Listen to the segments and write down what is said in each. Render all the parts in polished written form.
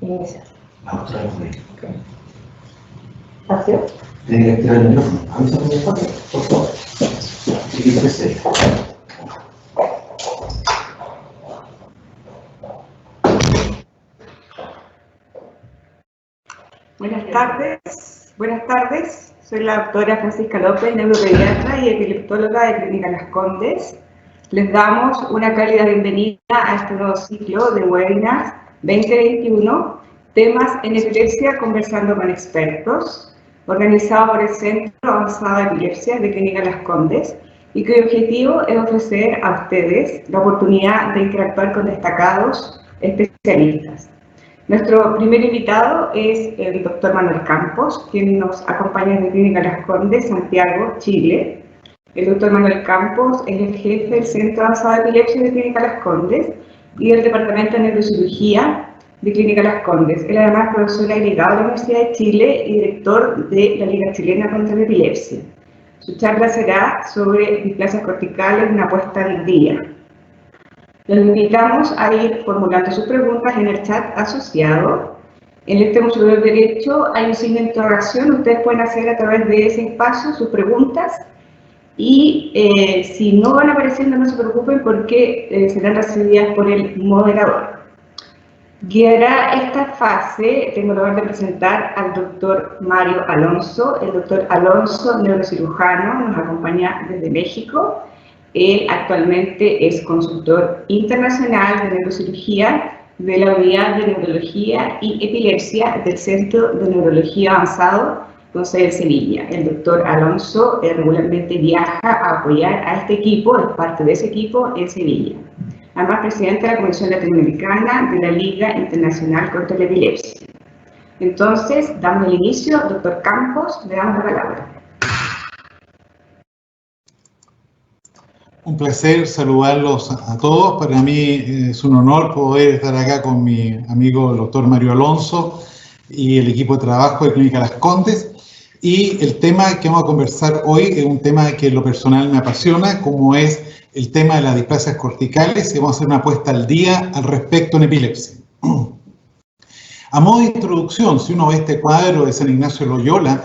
Inicia. La otra vez. ¿Espacio? Tiene que activar el micrófono. Avísame, por favor. Chiquito que se. Buenas tardes. Soy la doctora Francisca López, neuropediatra y epileptóloga de Clínica Las Condes. Les damos una cálida bienvenida a este nuevo ciclo de webinars 2021, temas en epilepsia conversando con expertos, organizado por el Centro Avanzado de Epilepsia de Clínica Las Condes, y cuyo objetivo es ofrecer a ustedes la oportunidad de interactuar con destacados especialistas. Nuestro primer invitado es el doctor Manuel Campos, quien nos acompaña desde Clínica Las Condes, Santiago, Chile. El doctor Manuel Campos es el jefe del Centro Avanzado de Epilepsia de Clínica Las Condes y del Departamento de Neurocirugía de Clínica Las Condes. Él además es profesor agregado de la Universidad de Chile y director de la Liga Chilena contra la Epilepsia. Su charla será sobre displasias corticales, una puesta al día. Los invitamos a ir formulando sus preguntas en el chat asociado. En el extremo superior derecho hay un signo de interrogación. Ustedes pueden hacer a través de ese espacio sus preguntas y si no van apareciendo no se preocupen porque serán recibidas por el moderador. Guiará esta fase, tengo el honor de presentar al doctor Mario Alonso. El doctor Alonso, neurocirujano, nos acompaña desde México. Él actualmente es consultor internacional de neurocirugía de la Unidad de Neurología y Epilepsia del Centro de Neurología Avanzado con sede en Sevilla. El doctor Alonso regularmente viaja a apoyar a este equipo, es parte de ese equipo en Sevilla. Además, presidente de la Comisión Latinoamericana de la Liga Internacional contra la Epilepsia. Entonces, damos el inicio. Doctor Campos, le damos la palabra. Un placer saludarlos a todos. Para mí es un honor poder estar acá con mi amigo el doctor Mario Alonso y el equipo de trabajo de Clínica Las Condes. Y el tema que vamos a conversar hoy es un tema que en lo personal me apasiona, como es el tema de las displasias corticales, y vamos a hacer una puesta al día al respecto en epilepsia. A modo de introducción, si uno ve este cuadro de San Ignacio de Loyola,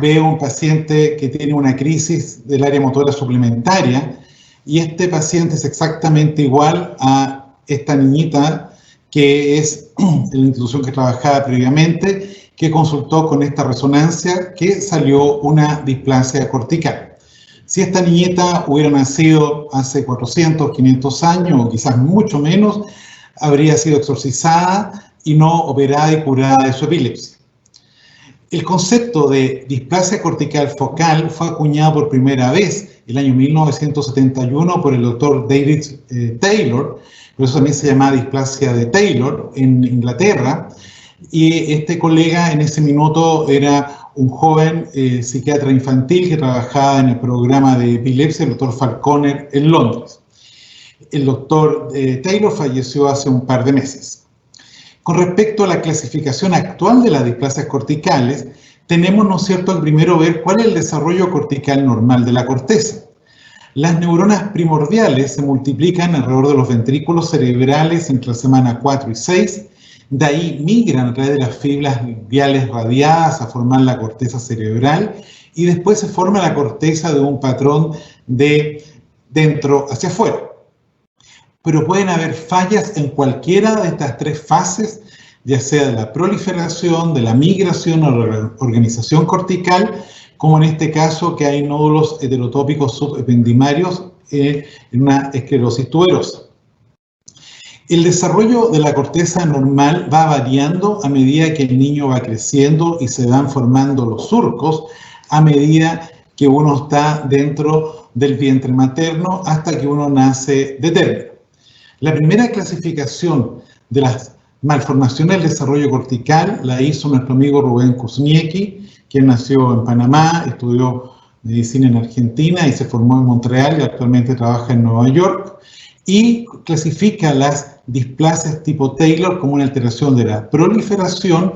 ve un paciente que tiene una crisis del área motora suplementaria, y este paciente es exactamente igual a esta niñita que es la institución que trabajaba previamente, que consultó con esta resonancia que salió una displasia cortical. Si esta niñita hubiera nacido hace 400, 500 años o quizás mucho menos, habría sido exorcizada y no operada y curada de su epilepsia. El concepto de displasia cortical focal fue acuñado por primera vez el año 1971 por el doctor David Taylor, por eso también se llama displasia de Taylor en Inglaterra, y este colega en ese minuto era un joven psiquiatra infantil que trabajaba en el programa de epilepsia del doctor Falconer en Londres. El doctor Taylor falleció hace un par de meses. Con respecto a la clasificación actual de las displasias corticales, tenemos, ¿no es cierto?, primero ver cuál es el desarrollo cortical normal de la corteza. Las neuronas primordiales se multiplican alrededor de los ventrículos cerebrales entre la semana 4 y 6, de ahí migran a través de las fibras viales radiadas a formar la corteza cerebral y después se forma la corteza de un patrón de dentro hacia afuera. Pero pueden haber fallas en cualquiera de estas tres fases, ya sea de la proliferación, de la migración o la organización cortical, como en este caso que hay nódulos heterotópicos subependimarios en una esclerosis tuberosa. El desarrollo de la corteza normal va variando a medida que el niño va creciendo y se van formando los surcos a medida que uno está dentro del vientre materno hasta que uno nace de término. La primera clasificación de las malformaciones del desarrollo cortical la hizo nuestro amigo Rubén Kuzniecki, quien nació en Panamá, estudió medicina en Argentina y se formó en Montreal y actualmente trabaja en Nueva York, y clasifica las displasias tipo Taylor como una alteración de la proliferación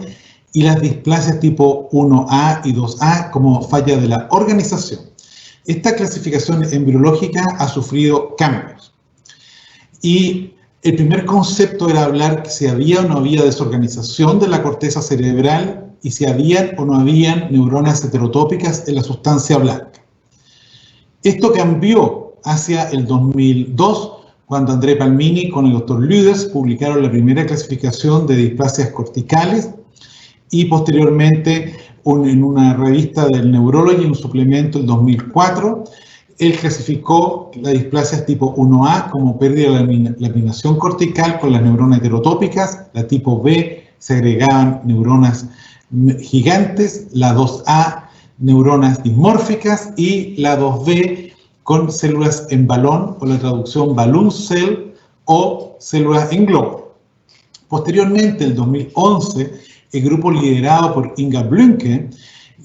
y las displasias tipo 1A y 2A como falla de la organización. Esta clasificación embriológica ha sufrido cambios. Y El primer concepto era hablar que si había o no había desorganización de la corteza cerebral y si habían o no habían neuronas heterotópicas en la sustancia blanca. Esto cambió hacia el 2002, cuando André Palmini con el Dr. Lüders publicaron la primera clasificación de displasias corticales y posteriormente en una revista del Neurology, un suplemento en 2004, él clasificó las displasias tipo 1A como pérdida de laminación cortical con las neuronas heterotópicas, la tipo B se agregaban neuronas gigantes, la 2A neuronas dismórficas y la 2B con células en balón o la traducción balloon cell o células en globo. Posteriormente, en 2011, el grupo liderado por Inga Blümke,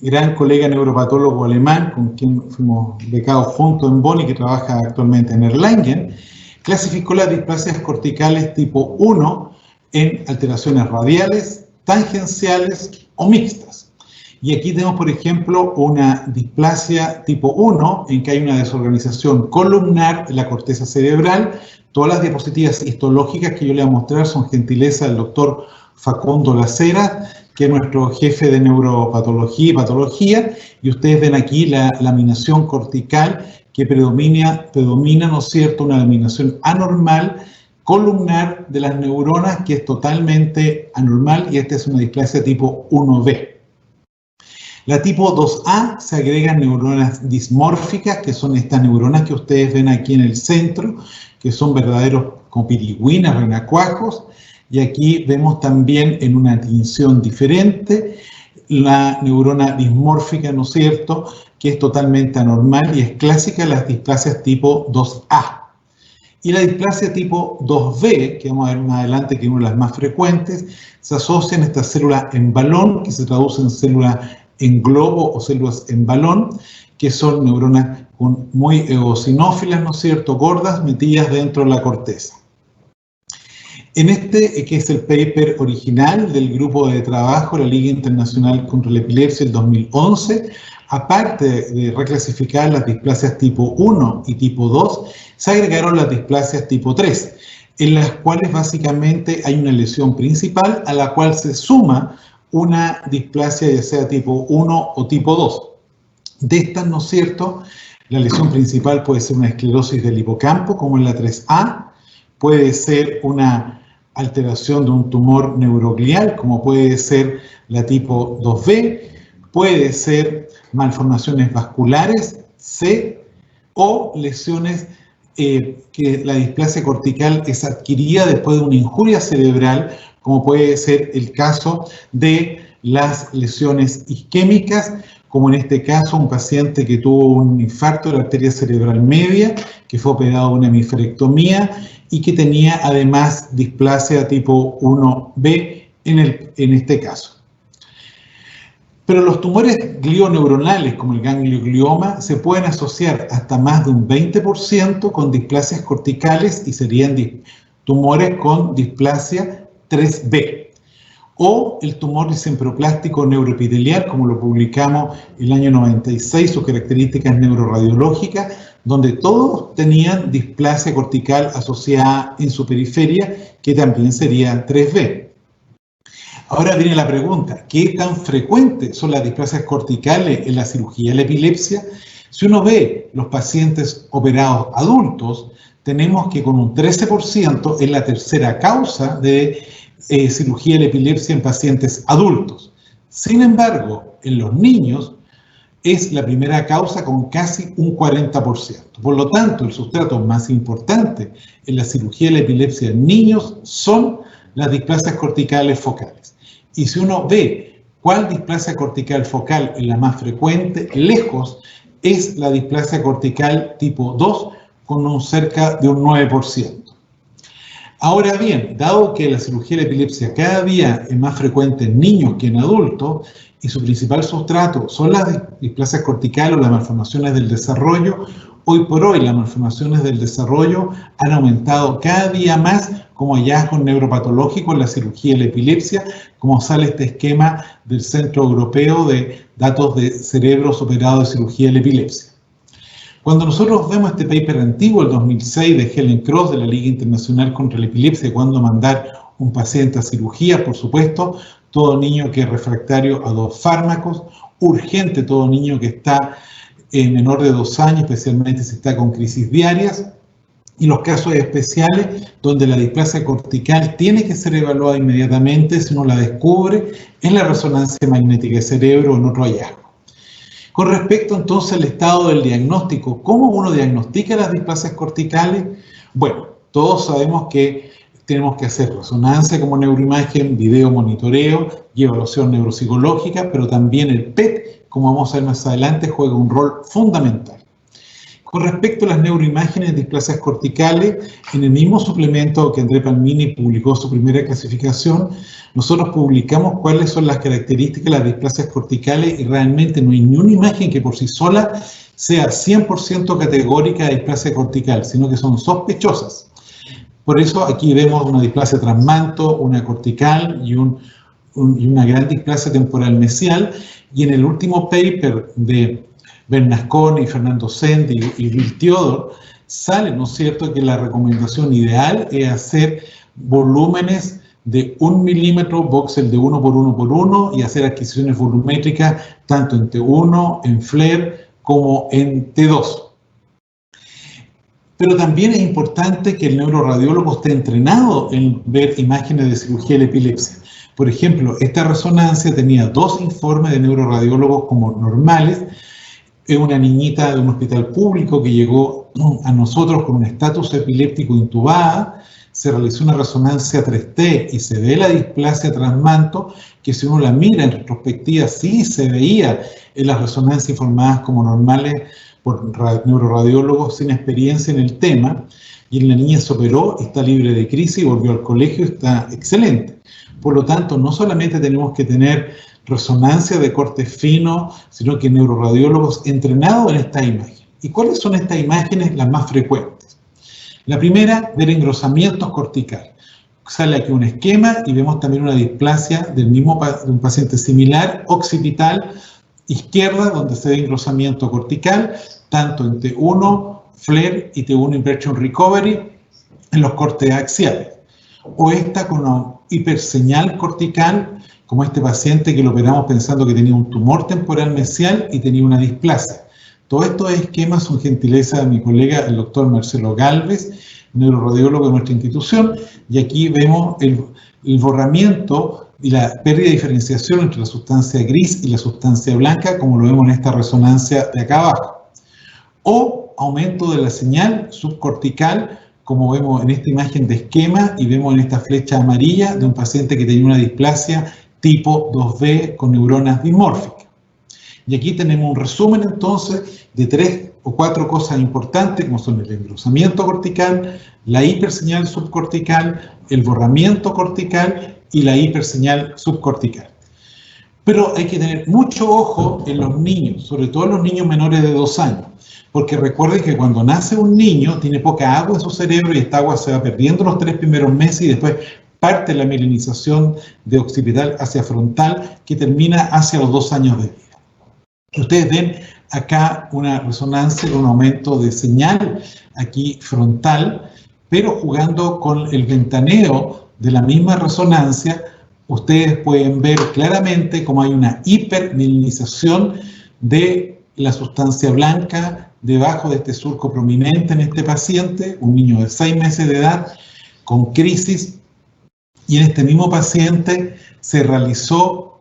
gran colega neuropatólogo alemán con quien fuimos becados juntos en Bonn y que trabaja actualmente en Erlangen, clasificó las displasias corticales tipo 1 en alteraciones radiales, tangenciales o mixtas. Y aquí tenemos, por ejemplo, una displasia tipo 1 en que hay una desorganización columnar de la corteza cerebral. Todas las diapositivas histológicas que yo le voy a mostrar son gentileza del doctor Facundo Lacera, que es nuestro jefe de neuropatología y patología, y ustedes ven aquí la laminación cortical que predomina, ¿no es cierto?, una laminación anormal, columnar de las neuronas, que es totalmente anormal, y esta es una displasia tipo 1B. La tipo 2A se agregan neuronas dismórficas, que son estas neuronas que ustedes ven aquí en el centro, que son verdaderos como pirigüinas, renacuajos, y aquí vemos también en una tinción diferente la neurona dismórfica, ¿no es cierto?, que es totalmente anormal y es clásica de las displasias tipo 2A. Y la displasia tipo 2B, que vamos a ver más adelante que es una de las más frecuentes, se asocian a estas células en balón, que se traducen en células en globo o células en balón, que son neuronas muy eosinófilas, ¿no es cierto?, gordas, metidas dentro de la corteza. En este, que es el paper original del grupo de trabajo, la Liga Internacional contra la Epilepsia del 2011, aparte de reclasificar las displasias tipo 1 y tipo 2, se agregaron las displasias tipo 3, en las cuales básicamente hay una lesión principal a la cual se suma una displasia ya sea tipo 1 o tipo 2. De estas, ¿no es cierto?, la lesión principal puede ser una esclerosis del hipocampo, como en la 3A, puede ser una alteración de un tumor neuroglial, como puede ser la tipo 2B, puede ser malformaciones vasculares, C, o lesiones que la displasia cortical es adquirida después de una injuria cerebral, como puede ser el caso de las lesiones isquémicas, como en este caso un paciente que tuvo un infarto de la arteria cerebral media, que fue operado de una hemisferectomía y que tenía además displasia tipo 1B en este caso. Pero los tumores glioneuronales, como el ganglioglioma, se pueden asociar hasta más de un 20% con displasias corticales y serían tumores con displasia 3B. O el tumor disemproplástico neuroepitelial, como lo publicamos el año 96, sus características neuroradiológicas, donde todos tenían displasia cortical asociada en su periferia, que también sería 3B. Ahora viene la pregunta, ¿qué tan frecuentes son las displasias corticales en la cirugía de la epilepsia? Si uno ve los pacientes operados adultos, tenemos que con un 13% es la tercera causa de cirugía de la epilepsia en pacientes adultos. Sin embargo, en los niños es la primera causa con casi un 40%. Por lo tanto, el sustrato más importante en la cirugía de la epilepsia en niños son las displasias corticales focales. Y si uno ve cuál displasia cortical focal es la más frecuente, lejos es la displasia cortical tipo 2 con un cerca de un 9%. Ahora bien, dado que la cirugía de la epilepsia cada día es más frecuente en niños que en adultos y su principal sustrato son las displasias corticales o las malformaciones del desarrollo, hoy por hoy las malformaciones del desarrollo han aumentado cada día más como hallazgos neuropatológicos en la cirugía de la epilepsia, como sale este esquema del Centro Europeo de Datos de Cerebros Operados de Cirugía de la Epilepsia. Cuando nosotros vemos este paper antiguo, el 2006, de Helen Cross, de la Liga Internacional contra la Epilepsia, cuando mandar un paciente a cirugía, por supuesto, todo niño que es refractario a 2 fármacos, urgente todo niño que está menor de 2 años, especialmente si está con crisis diarias, y los casos especiales donde la displasia cortical tiene que ser evaluada inmediatamente si uno la descubre en la resonancia magnética de cerebro o en otro hallazgo. Con respecto entonces al estado del diagnóstico, ¿cómo uno diagnostica las displasias corticales? Bueno, todos sabemos que tenemos que hacer resonancia como neuroimagen, video monitoreo y evaluación neuropsicológica, pero también el PET, como vamos a ver más adelante, juega un rol fundamental. Con respecto a las neuroimágenes de displasias corticales, en el mismo suplemento que André Palmini publicó su primera clasificación, nosotros publicamos cuáles son las características de las displasias corticales y realmente no hay ni una imagen que por sí sola sea 100% categórica de displasia cortical, sino que son sospechosas. Por eso aquí vemos una displasia transmanto, una cortical y una gran displasia temporal mesial, y en el último paper de Bernasconi y Fernando Send y Bill Theodore, sale, ¿no es cierto?, que la recomendación ideal es hacer volúmenes de 1 milímetro, voxel de 1 por 1 por 1 y hacer adquisiciones volumétricas tanto en T1, en FLAIR, como en T2. Pero también es importante que el neuroradiólogo esté entrenado en ver imágenes de cirugía de la epilepsia. Por ejemplo, esta resonancia tenía 2 informes de neuroradiólogos como normales. Es una niñita de un hospital público que llegó a nosotros con un estatus epiléptico intubada, se realizó una resonancia 3T y se ve la displasia transmanto, que si uno la mira en retrospectiva sí se veía en las resonancias informadas como normales por neuroradiólogos sin experiencia en el tema, y la niña se operó, está libre de crisis, volvió al colegio, está excelente. Por lo tanto, no solamente tenemos que tener resonancia de corte fino, sino que neuroradiólogos entrenados en esta imagen. ¿Y cuáles son estas imágenes las más frecuentes? La primera, ver engrosamientos corticales. Sale aquí un esquema y vemos también una displasia de un paciente similar, occipital, izquierda, donde se ve engrosamiento cortical, tanto en T1, FLAIR y T1 Inversion Recovery, en los cortes axiales. O esta con una hiperseñal cortical, como este paciente que lo operamos pensando que tenía un tumor temporal mesial y tenía una displasia. Todos estos esquemas son gentileza de mi colega, el doctor Marcelo Galvez, neuroradiólogo de nuestra institución, y aquí vemos el borramiento y la pérdida de diferenciación entre la sustancia gris y la sustancia blanca, como lo vemos en esta resonancia de acá abajo. O aumento de la señal subcortical, como vemos en esta imagen de esquema y vemos en esta flecha amarilla de un paciente que tenía una displasia tipo 2B con neuronas dimórficas. Y aquí tenemos un resumen entonces de 3 o 4 cosas importantes, como son el engrosamiento cortical, la hiperseñal subcortical, el borramiento cortical y la hiperseñal subcortical. Pero hay que tener mucho ojo en los niños, sobre todo en los niños menores de 2 años, porque recuerden que cuando nace un niño tiene poca agua en su cerebro y esta agua se va perdiendo los 3 primeros meses y después parte la mielinización de occipital hacia frontal que termina hacia los 2 años de vida. Ustedes ven acá una resonancia con un aumento de señal aquí frontal, pero jugando con el ventaneo de la misma resonancia, ustedes pueden ver claramente cómo hay una hipermielinización de la sustancia blanca debajo de este surco prominente en este paciente, un niño de 6 meses de edad con crisis, y en este mismo paciente se realizó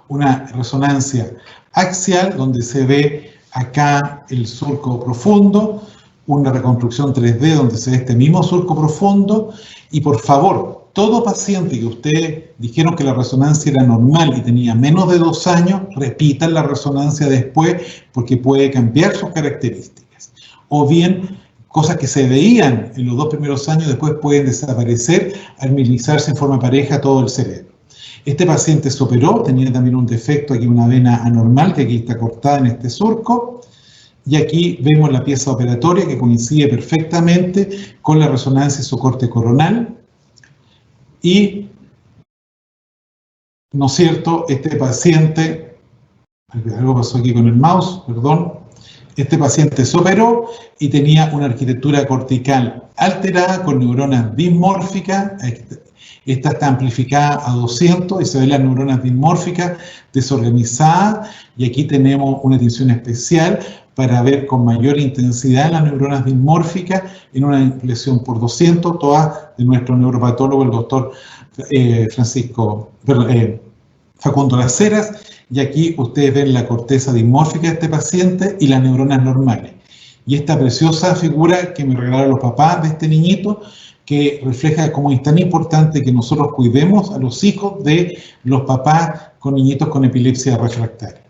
una resonancia axial donde se ve acá el surco profundo, una reconstrucción 3D donde se ve este mismo surco profundo, y por favor, todo paciente que ustedes dijeron que la resonancia era normal y tenía menos de 2 años, repitan la resonancia después porque puede cambiar sus características. O bien, cosas que se veían en los 2 primeros años después pueden desaparecer al mielinizarse en forma pareja todo el cerebro. Este paciente se operó, tenía también un defecto aquí, una vena anormal que aquí está cortada en este surco, y aquí vemos la pieza operatoria que coincide perfectamente con la resonancia de su corte coronal, y, ¿no es cierto?, este paciente, algo pasó aquí con el mouse, perdón, Este paciente se operó y tenía una arquitectura cortical alterada con neuronas dismórficas. Esta está amplificada a 200 y se ven las neuronas dismórficas desorganizadas, y aquí tenemos una tinción especial para ver con mayor intensidad las neuronas dismórficas en una impresión por 200, todas de nuestro neuropatólogo, el doctor Facundo Las Heras, y aquí ustedes ven la corteza dismórfica de este paciente y las neuronas normales. Y esta preciosa figura que me regalaron los papás de este niñito, que refleja cómo es tan importante que nosotros cuidemos a los hijos de los papás con niñitos con epilepsia refractaria.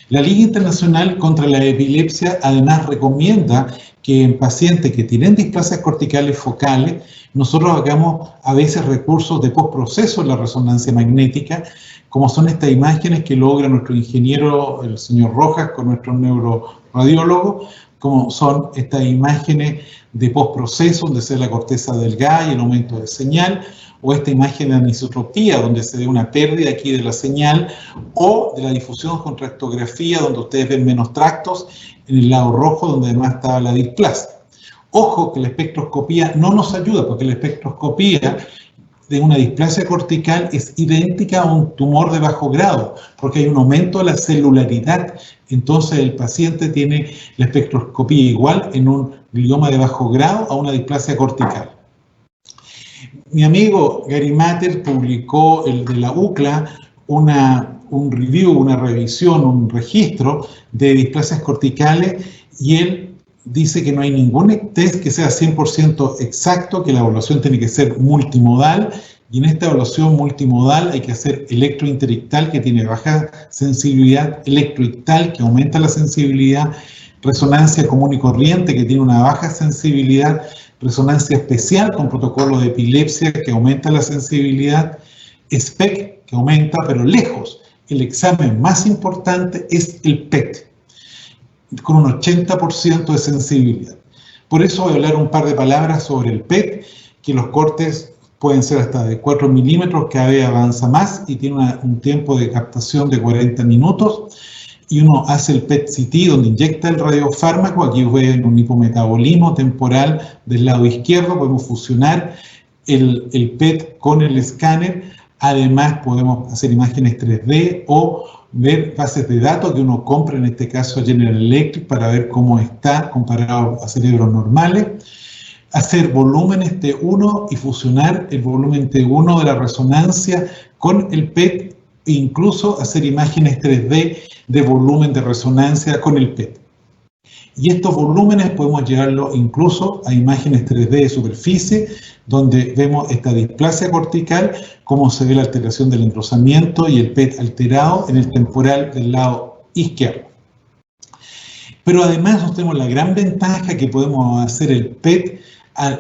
La Liga Internacional contra la Epilepsia además recomienda que en pacientes que tienen displasias corticales focales, nosotros hagamos a veces recursos de postproceso en la resonancia magnética, como son estas imágenes que logra nuestro ingeniero, el señor Rojas, con nuestro neuroradiólogo, como son estas imágenes de postproceso, donde se ve la corteza delgada y el aumento de señal, o esta imagen de anisotropía, donde se ve una pérdida aquí de la señal, o de la difusión con tractografía, donde ustedes ven menos tractos, en el lado rojo, donde además estaba la displasia. Ojo que la espectroscopía no nos ayuda, porque la espectroscopía de una displasia cortical es idéntica a un tumor de bajo grado, porque hay un aumento de la celularidad. Entonces el paciente tiene la espectroscopía igual en un glioma de bajo grado a una displasia cortical. Mi amigo Gary Matter publicó, el de la UCLA, un review, una revisión, un registro de displasias corticales, y él dice que no hay ningún test que sea 100% exacto, que la evaluación tiene que ser multimodal, y en esta evaluación multimodal hay que hacer electrointerictal, que tiene baja sensibilidad, electroictal, que aumenta la sensibilidad, resonancia común y corriente, que tiene una baja sensibilidad, resonancia especial con protocolo de epilepsia, que aumenta la sensibilidad, SPECT, que aumenta, pero lejos. El examen más importante es el PET, con un 80% de sensibilidad. Por eso voy a hablar un par de palabras sobre el PET, que los cortes pueden ser hasta de 4 milímetros, cada vez avanza más y tiene un tiempo de captación de 40 minutos. Y uno hace el PET-CT, donde inyecta el radiofármaco. Aquí ven un hipometabolismo temporal del lado izquierdo. Podemos fusionar el PET con el escáner. Además, podemos hacer imágenes 3D o ver bases de datos que uno compra, en este caso General Electric, para ver cómo está comparado a cerebros normales. Hacer volúmenes T1 y fusionar el volumen T1 de la resonancia con el PET, e incluso hacer imágenes 3D de volumen de resonancia con el PET. Y estos volúmenes podemos llevarlos incluso a imágenes 3D de superficie, donde vemos esta displasia cortical, cómo se ve la alteración del engrosamiento y el PET alterado en el temporal del lado izquierdo. Pero además nosotros tenemos la gran ventaja que podemos hacer el PET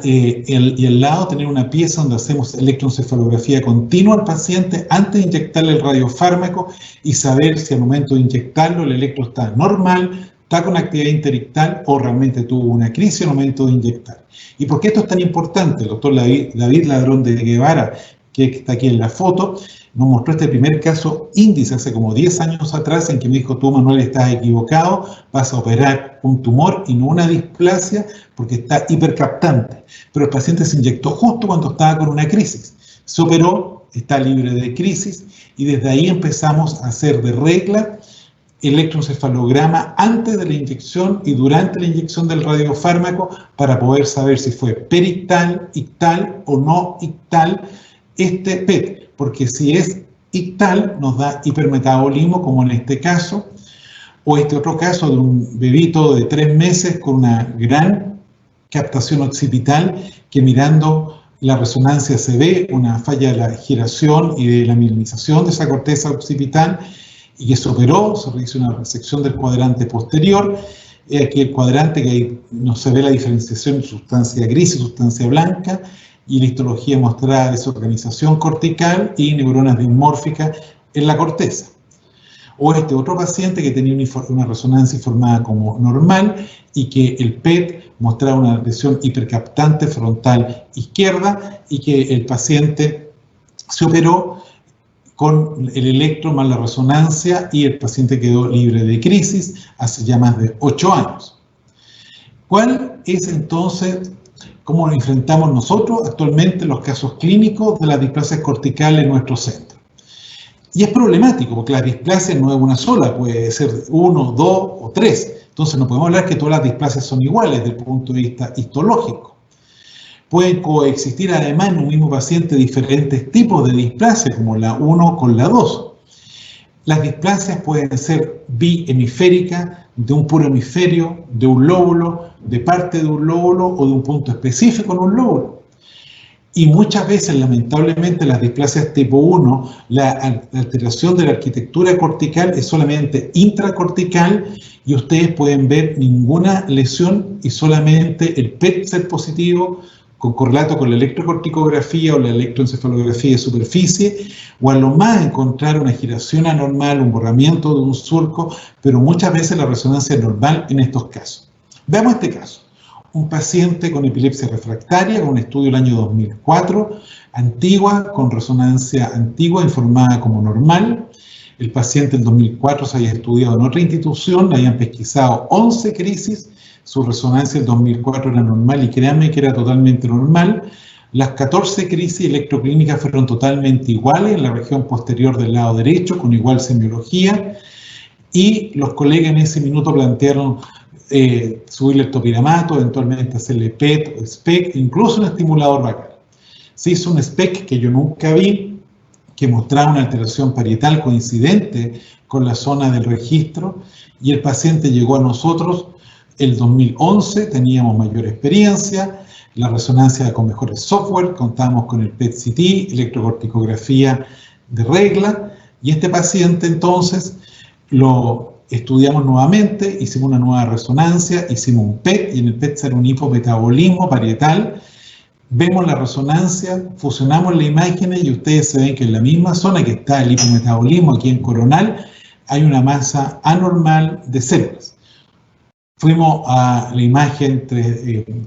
y al lado tener una pieza donde hacemos electroencefalografía continua al paciente antes de inyectarle el radiofármaco y saber si al momento de inyectarlo el electro está normal, está con actividad interictal o realmente tuvo una crisis al momento de inyectar. ¿Y por qué esto es tan importante? El doctor David Ladrón de Guevara, que está aquí en la foto, nos mostró este primer caso índice hace como 10 años atrás, en que me dijo: tú, Manuel, estás equivocado, vas a operar un tumor y no una displasia porque está hipercaptante. Pero el paciente se inyectó justo cuando estaba con una crisis. Se operó, está libre de crisis, y desde ahí empezamos a hacer de regla electroencefalograma antes de la inyección y durante la inyección del radiofármaco para poder saber si fue perictal, ictal o no ictal este PET, porque si es ictal nos da hipermetabolismo, como en este caso, o este otro caso de un bebito de 3 meses con una gran captación occipital, que mirando la resonancia se ve una falla de la giración y de la minimización de esa corteza occipital, y que se operó, se realizó una resección del cuadrante posterior. Aquí el cuadrante que ahí no se ve la diferenciación de sustancia gris y sustancia blanca, y la histología mostraba desorganización cortical y neuronas dismórficas en la corteza. O este otro paciente que tenía una resonancia informada como normal y que el PET mostraba una lesión hipercaptante frontal izquierda, y que el paciente se operó con el electro más la resonancia y el paciente quedó libre de crisis hace ya más de 8 años. ¿Cuál es entonces, cómo nos enfrentamos nosotros actualmente los casos clínicos de las displasias corticales en nuestro centro? Y es problemático, porque la displasia no es una sola, puede ser 1, 2 o 3. Entonces no podemos hablar que todas las displasias son iguales desde el punto de vista histológico. Pueden coexistir además en un mismo paciente diferentes tipos de displasia, como la 1 con la 2. Las displasias pueden ser bihemisféricas, de un puro hemisferio, de un lóbulo, de parte de un lóbulo o de un punto específico en un lóbulo. Y muchas veces, lamentablemente, las displasias tipo 1, la alteración de la arquitectura cortical es solamente intracortical y ustedes pueden ver ninguna lesión y solamente el PET ser positivo con correlato con la electrocorticografía o la electroencefalografía de superficie, o a lo más encontrar una giración anormal, un borramiento de un surco, pero muchas veces la resonancia es normal en estos casos. Veamos este caso. Un paciente con epilepsia refractaria, con un estudio del año 2004, antigua, con resonancia antigua, informada como normal. El paciente en 2004 se había estudiado en otra institución, le habían pesquisado 11 crisis, su resonancia en 2004 era normal y créanme que era totalmente normal. Las 14 crisis electroclínicas fueron totalmente iguales en la región posterior del lado derecho, con igual semiología, y los colegas en ese minuto plantearon subirle el topiramato, eventualmente hacerle PET o SPEC, incluso un estimulador vagal. Se hizo un SPEC que yo nunca vi, que mostraba una alteración parietal coincidente con la zona del registro, y el paciente llegó a nosotros el 2011, teníamos mayor experiencia, la resonancia con mejores software, contábamos con el PET-CT, electrocorticografía de regla, y este paciente entonces lo estudiamos nuevamente, hicimos una nueva resonancia, hicimos un PET, y en el PET sale un hipometabolismo parietal. Vemos la resonancia, fusionamos las imágenes y ustedes se ven que en la misma zona que está el hipometabolismo, aquí en coronal, hay una masa anormal de células. Fuimos a la imagen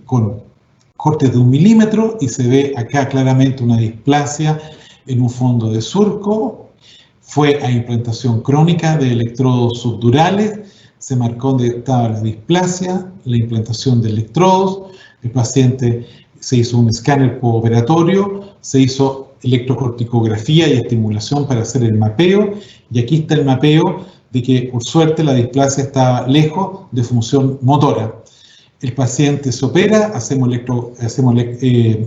con cortes de 1 milímetro y se ve acá claramente una displasia en un fondo de surco. Fue a implantación crónica de electrodos subdurales, se marcó dónde estaba la displasia, la implantación de electrodos, el paciente se hizo un escáner postoperatorio, se hizo electrocorticografía y estimulación para hacer el mapeo, y aquí está el mapeo de que por suerte la displasia estaba lejos de función motora. El paciente se opera, hacemos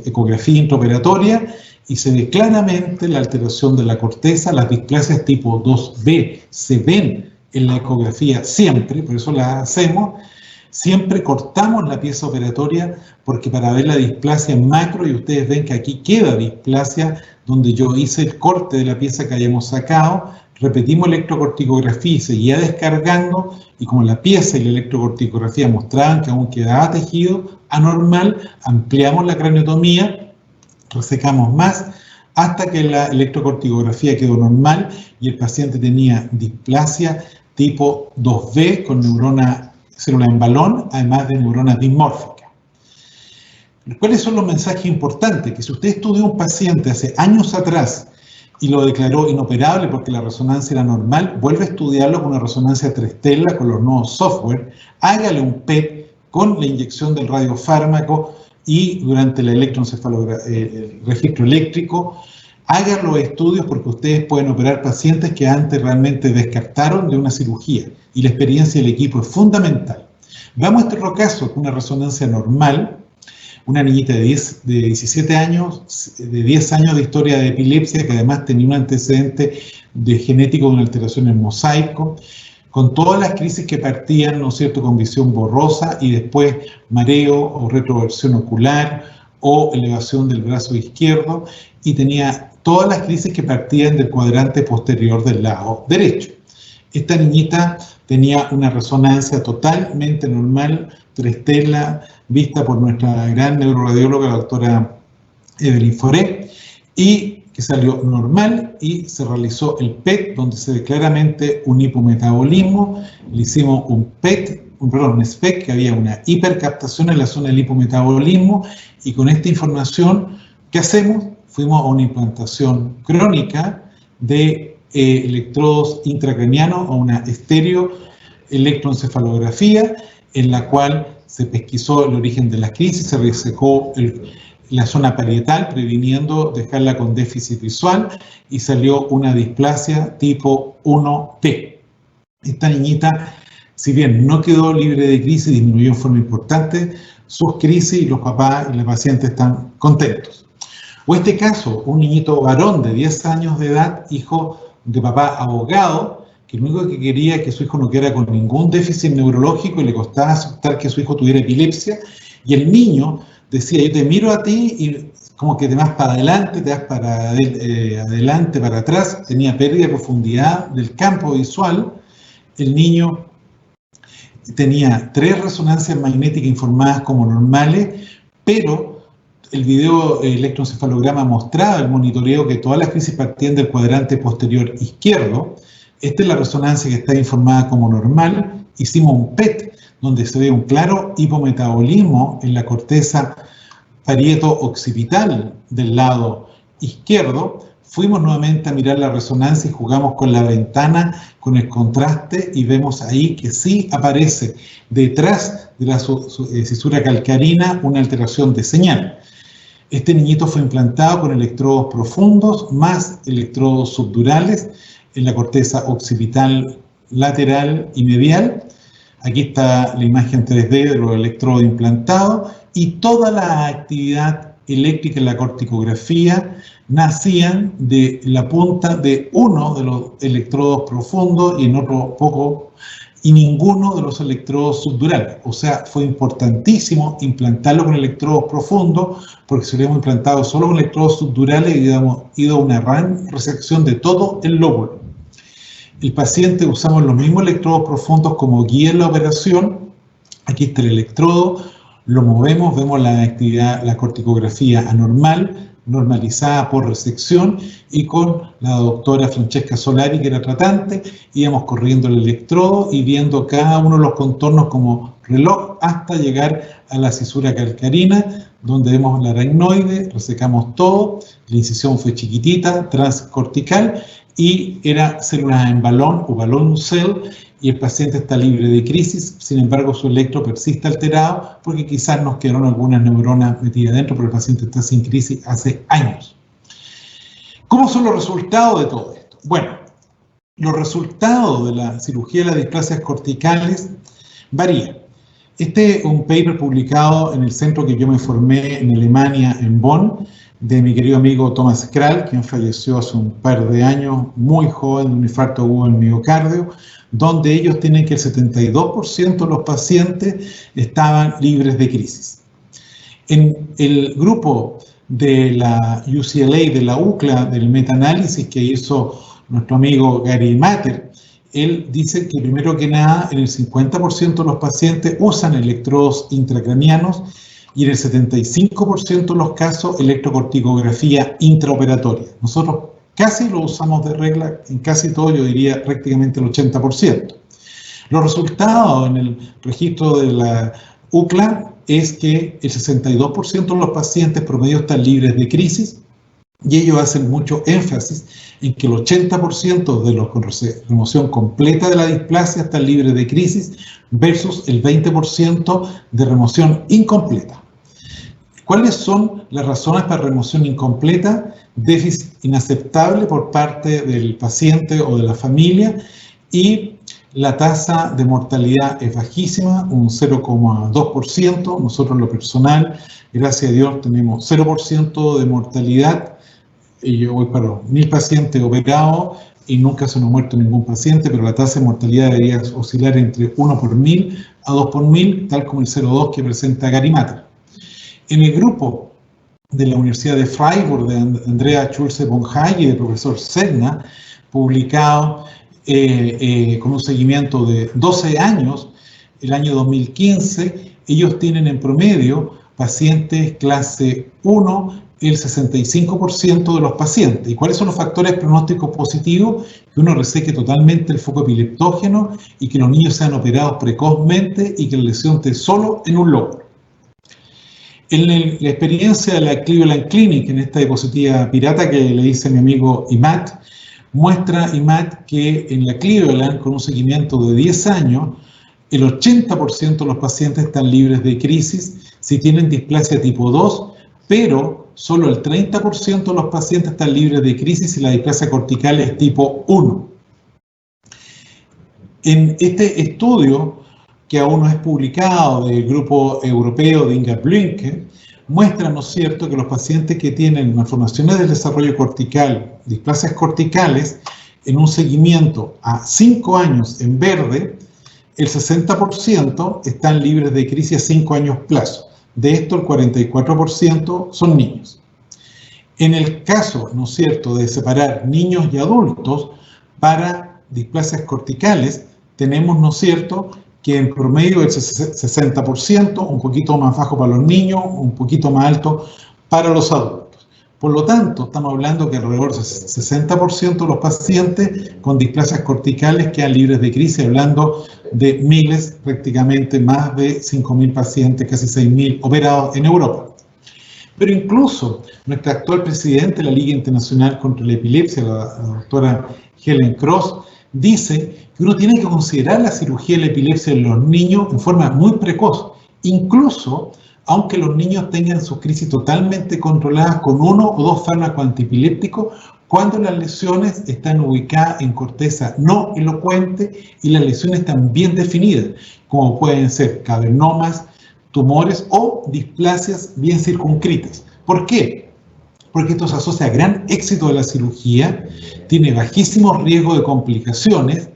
ecografía intraoperatoria y se ve claramente la alteración de la corteza. Las displasias tipo 2B se ven en la ecografía siempre, por eso las hacemos. Siempre cortamos la pieza operatoria porque para ver la displasia en macro, y ustedes ven que aquí queda displasia donde yo hice el corte de la pieza que hayamos sacado, repetimos electrocorticografía y seguía descargando, y como la pieza y la electrocorticografía mostraban que aún quedaba tejido anormal, ampliamos la craniotomía, resecamos más, hasta que la electrocorticografía quedó normal y el paciente tenía displasia tipo 2B con célula en balón, además de neuronas dimórficas. ¿Cuáles son los mensajes importantes? Que si usted estudió un paciente hace años atrás y lo declaró inoperable porque la resonancia era normal, vuelve a estudiarlo con una resonancia 3 tela con los nuevos software, hágale un PET con la inyección del radiofármaco y durante la el registro eléctrico, hagan los estudios porque ustedes pueden operar pacientes que antes realmente descartaron de una cirugía, y la experiencia del equipo es fundamental. Veamos este otro caso con una resonancia normal, una niñita de 17 años, de 10 años de historia de epilepsia, que además tenía un antecedente de genético de una alteración en mosaico, con todas las crisis que partían, ¿no es cierto?, con visión borrosa y después mareo o retroversión ocular o elevación del brazo izquierdo, y tenía todas las crisis que partían del cuadrante posterior del lado derecho. Esta niñita tenía una resonancia totalmente normal, 3 tela, vista por nuestra gran neuroradióloga, la doctora Evelyn Foré, y que salió normal, y se realizó el PET, donde se ve claramente un hipometabolismo. Le hicimos un PET, un SPEC, que había una hipercaptación en la zona del hipometabolismo, y con esta información, ¿qué hacemos? Fuimos a una implantación crónica de electrodos intracranianos, a una estéreo electroencefalografía, en la cual se pesquisó el origen de las crisis, se resecó la zona parietal, previniendo dejarla con déficit visual, y salió una displasia tipo 1T. Esta niñita, si bien no quedó libre de crisis, disminuyó en forma importante sus crisis, y los papás y la paciente están contentos. O este caso, un niñito varón de 10 años de edad, hijo de papá abogado, que lo único que quería es que su hijo no quedara con ningún déficit neurológico y le costaba aceptar que su hijo tuviera epilepsia, y el niño decía: yo te miro a ti y como que te vas para adelante, te vas para adelante, para atrás. Tenía pérdida de profundidad del campo visual. El niño tenía 3 resonancias magnéticas informadas como normales, pero el video electroencefalograma mostraba el monitoreo que todas las crisis partían del cuadrante posterior izquierdo. Esta es la resonancia que está informada como normal. Hicimos un PET, donde se ve un claro hipometabolismo en la corteza parieto-occipital del lado izquierdo. Fuimos nuevamente a mirar la resonancia y jugamos con la ventana, con el contraste, y vemos ahí que sí aparece detrás de la cisura calcarina una alteración de señal. Este niñito fue implantado con electrodos profundos más electrodos subdurales en la corteza occipital lateral y medial. Aquí está la imagen 3D de los electrodos implantados, y toda la actividad eléctrica en la corticografía nacían de la punta de uno de los electrodos profundos y en otro poco, y ninguno de los electrodos subdurales. O sea, fue importantísimo implantarlo con electrodos profundos, porque si lo hubiéramos implantado solo con electrodos subdurales, hubiéramos ido a una gran resección de todo el lóbulo. El paciente, usamos los mismos electrodos profundos como guía en la operación. Aquí está el electrodo, lo movemos, vemos la actividad, la corticografía anormal, normalizada por resección, y con la doctora Francesca Solari, que era tratante, íbamos corriendo el electrodo y viendo cada uno de los contornos como reloj hasta llegar a la cisura calcarina, donde vemos la aracnoide, resecamos todo, la incisión fue chiquitita, transcortical, y era células en balón o balón cell, y el paciente está libre de crisis. Sin embargo, su electro persiste alterado porque quizás nos quedaron algunas neuronas metidas dentro, pero el paciente está sin crisis hace años. ¿Cómo son los resultados de todo esto? Bueno, los resultados de la cirugía de las displasias corticales varían. Este es un paper publicado en el centro que yo me formé en Alemania, en Bonn, de mi querido amigo Thomas Krall, quien falleció hace un par de años, muy joven, de un infarto agudo en miocardio, donde ellos tienen que el 72% de los pacientes estaban libres de crisis. En el grupo de la UCLA, de la UCLA, del metaanálisis que hizo nuestro amigo Gary Matter, él dice que primero que nada, en el 50% de los pacientes usan electrodos intracranianos, y en el 75% de los casos electrocorticografía intraoperatoria. Nosotros casi lo usamos de regla, en casi todo, yo diría prácticamente el 80%. Los resultados en el registro de la UCLA es que el 62% de los pacientes promedio están libres de crisis, y ellos hacen mucho énfasis en que el 80% de los con remoción completa de la displasia están libres de crisis versus el 20% de remoción incompleta. ¿Cuáles son las razones para remoción incompleta? Déficit inaceptable por parte del paciente o de la familia, y la tasa de mortalidad es bajísima, un 0,2%. Nosotros en lo personal, gracias a Dios, tenemos 0% de mortalidad. Y yo voy para 1000 pacientes operados y nunca se nos ha muerto ningún paciente, pero la tasa de mortalidad debería oscilar entre 1 por 1000 a 2 por 1000, tal como el 0,2 que presenta Gary Matter. En el grupo de la Universidad de Freiburg, de Andrea Schulze von Haye y del profesor Sedna, publicado con un seguimiento de 12 años, el año 2015, ellos tienen en promedio pacientes clase 1, el 65% de los pacientes. ¿Y cuáles son los factores pronósticos positivos? Que uno reseque totalmente el foco epileptógeno y que los niños sean operados precozmente y que la lesión esté solo en un lóbulo. En la experiencia de la Cleveland Clinic, en esta diapositiva pirata que le hice a mi amigo Imad, muestra Imad que en la Cleveland, con un seguimiento de 10 años, El 80% de los pacientes están libres de crisis si tienen displasia tipo 2, pero solo el 30% de los pacientes están libres de crisis si la displasia cortical es tipo 1. En este estudio, que aún no es publicado, del grupo europeo de Inga Blinken, muestra, ¿no es cierto?, que los pacientes que tienen malformaciones del desarrollo cortical, displasias corticales, en un seguimiento a 5 años en verde, el 60% están libres de crisis a 5 años plazo. De esto, el 44% son niños. En el caso, ¿no es cierto?, de separar niños y adultos para displasias corticales, tenemos, ¿no es cierto?, que en promedio el 60%, un poquito más bajo para los niños, un poquito más alto para los adultos. Por lo tanto, estamos hablando que alrededor del 60% de los pacientes con displasias corticales quedan libres de crisis, hablando de miles, prácticamente más de 5.000 pacientes, casi 6.000 operados en Europa. Pero incluso nuestra actual presidente de la Liga Internacional contra la Epilepsia, la doctora Helen Cross, dice que uno tiene que considerar la cirugía de la epilepsia en los niños en forma muy precoz, incluso aunque los niños tengan sus crisis totalmente controladas con 1 o 2 fármacos antiepilépticos, cuando las lesiones están ubicadas en corteza no elocuente y las lesiones están bien definidas, como pueden ser cavernomas, tumores o displasias bien circunscritas. ¿Por qué? Porque esto se asocia a gran éxito de la cirugía, tiene bajísimo riesgo de complicaciones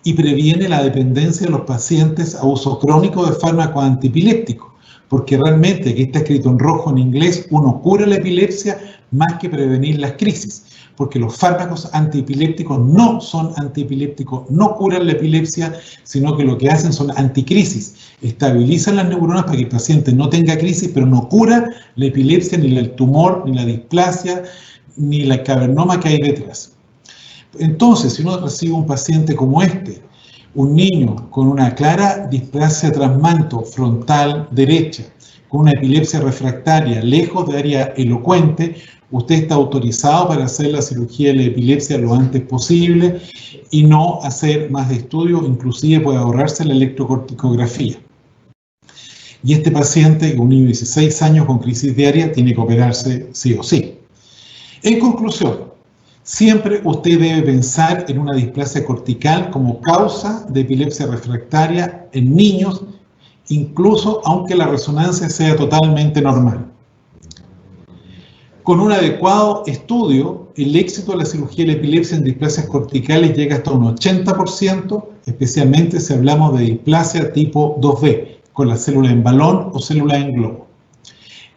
y previene la dependencia de los pacientes a uso crónico de fármacos antiepilépticos, porque realmente, aquí está escrito en rojo en inglés, uno cura la epilepsia más que prevenir las crisis, porque los fármacos antiepilépticos no son antiepilépticos, no curan la epilepsia, sino que lo que hacen son anticrisis, estabilizan las neuronas para que el paciente no tenga crisis, pero no cura la epilepsia, ni el tumor, ni la displasia, ni la cavernoma que hay detrás. Entonces, si uno recibe un paciente como este, un niño con una clara displasia transmanto frontal derecha, con una epilepsia refractaria lejos de área elocuente, usted está autorizado para hacer la cirugía de la epilepsia lo antes posible y no hacer más estudios, inclusive puede ahorrarse la electrocorticografía. Y este paciente, un niño de 16 años con crisis diaria, tiene que operarse sí o sí. En conclusión, siempre usted debe pensar en una displasia cortical como causa de epilepsia refractaria en niños, incluso aunque la resonancia sea totalmente normal. Con un adecuado estudio, el éxito de la cirugía de la epilepsia en displasias corticales llega hasta un 80%, especialmente si hablamos de displasia tipo 2B, con la célula en balón o célula en globo.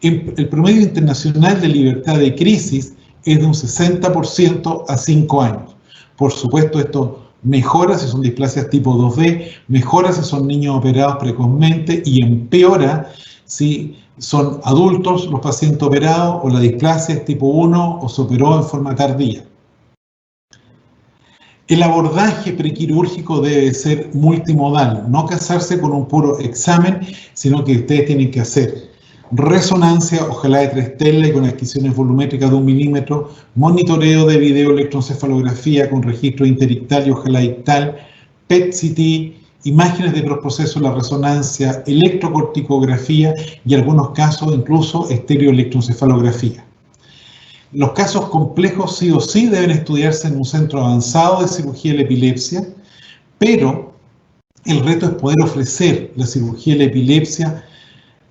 El promedio internacional de libertad de crisis es de un 60% a 5 años. Por supuesto, esto mejora si son displasias tipo 2B, mejora si son niños operados precozmente y empeora si son adultos los pacientes operados o la displasia es tipo 1 o se operó en forma tardía. El abordaje prequirúrgico debe ser multimodal, no casarse con un puro examen, sino que ustedes tienen que hacer resonancia, ojalá de 3 telas y con adquisiciones volumétricas de 1 milímetro, monitoreo de videoelectroencefalografía con registro interictal y ojalá ictal, PET-CT, imágenes de proceso de la resonancia, electrocorticografía y en algunos casos incluso estereoelectroencefalografía. Los casos complejos sí o sí deben estudiarse en un centro avanzado de cirugía de la epilepsia, pero el reto es poder ofrecer la cirugía de la epilepsia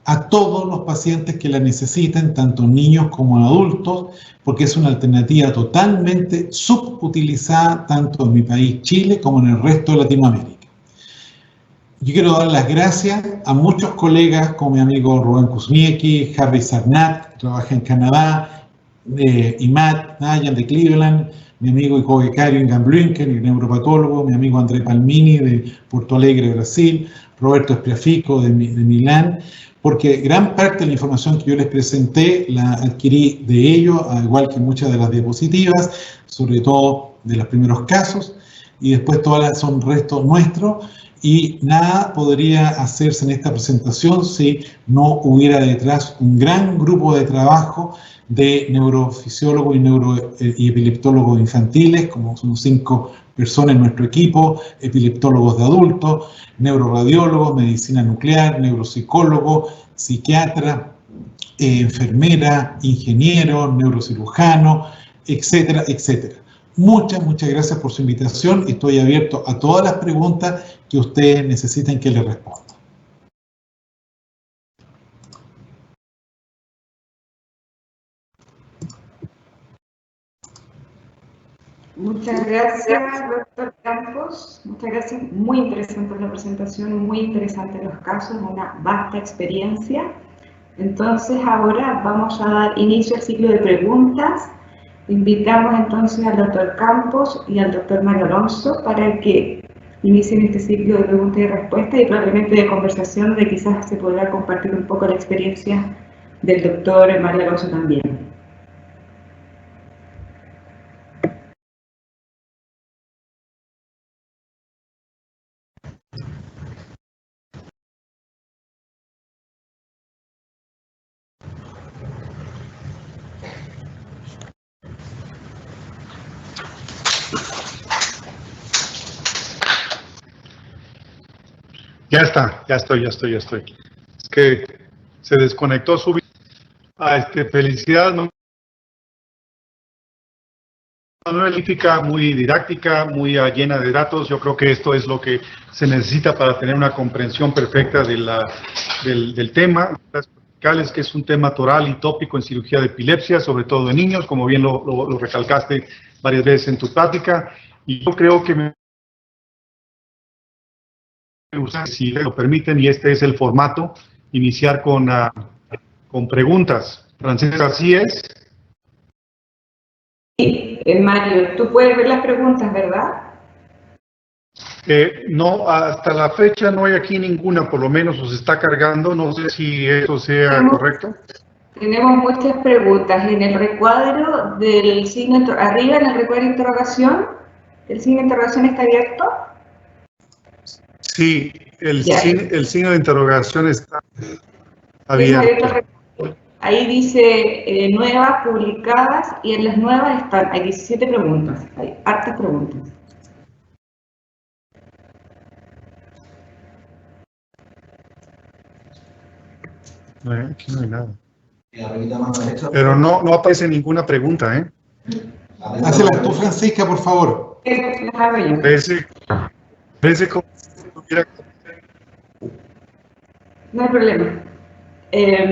a todos los pacientes que la necesiten, tanto niños como adultos, porque es una alternativa totalmente subutilizada tanto en mi país, Chile, como en el resto de Latinoamérica. Yo quiero dar las gracias a muchos colegas, como mi amigo Rubén Kuzmiecki, Harry Sarnat, que trabaja en Canadá, Imad Nayan de Cleveland, mi amigo y co-becario Inga Blinken, el neuropatólogo, mi amigo André Palmini de Porto Alegre, Brasil, Roberto Espriafico de Milán, porque gran parte de la información que yo les presenté la adquirí de ellos, al igual que muchas de las diapositivas, sobre todo de los primeros casos, y después todas son restos nuestros, y nada podría hacerse en esta presentación si no hubiera detrás un gran grupo de trabajo de neurofisiólogos y epileptólogos infantiles, como son 5 personas en nuestro equipo, epileptólogos de adultos, neuroradiólogos, medicina nuclear, neuropsicólogo, psiquiatra, enfermera, ingeniero, neurocirujano, etcétera, etcétera. Muchas gracias por su invitación. Estoy abierto a todas las preguntas que ustedes necesiten que les responda. Muchas gracias, doctor Campos. Muchas gracias. Muy interesante la presentación, muy interesante los casos, una vasta experiencia. Entonces, ahora vamos a dar inicio al ciclo de preguntas. Invitamos entonces al doctor Campos y al doctor Mario Alonso para que inicien este ciclo de preguntas y respuestas y probablemente de conversación, donde quizás se podrá compartir un poco la experiencia del doctor Mario Alonso también. Ya está, ya estoy. Es que se desconectó su video. Felicidades, Manuel, muy didáctica, muy llena de datos. Yo creo que esto es lo que se necesita para tener una comprensión perfecta del tema. Que es un tema toral y tópico en cirugía de epilepsia, sobre todo en niños, como bien lo recalcaste varias veces en tu plática. Y yo creo que me gusta, si lo permiten, y este es el formato, iniciar con preguntas. Francesca, ¿así es? Sí, Mario, tú puedes ver las preguntas, ¿verdad? No, hasta la fecha no hay aquí ninguna, por lo menos os está cargando, no sé si eso sea correcto. Tenemos muchas preguntas. En el recuadro del signo, arriba en el recuadro de interrogación, ¿el signo de interrogación está abierto? Sí, el signo de interrogación está abierto. Ahí dice nuevas, publicadas, y en las nuevas hay 17 preguntas, hay hartas preguntas. Aquí no hay nada. Pero no aparece ninguna pregunta, ¿eh? Hácelas tú, Francisca, por favor. Las hago yo. Parece como si estuviera... No hay problema.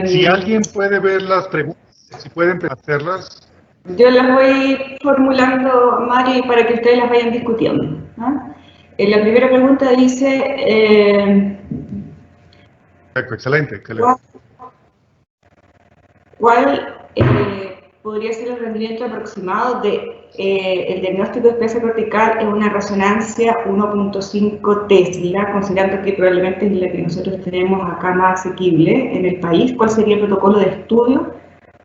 Si alguien puede ver las preguntas, si pueden hacerlas. Yo las voy formulando, Mari, para que ustedes las vayan discutiendo, ¿no? La primera pregunta dice... Excelente. ¿Cuál podría ser el rendimiento aproximado de el diagnóstico de displasia cortical en una resonancia 1.5 Tesla, considerando que probablemente es la que nosotros tenemos acá más asequible en el país? ¿Cuál sería el protocolo de estudio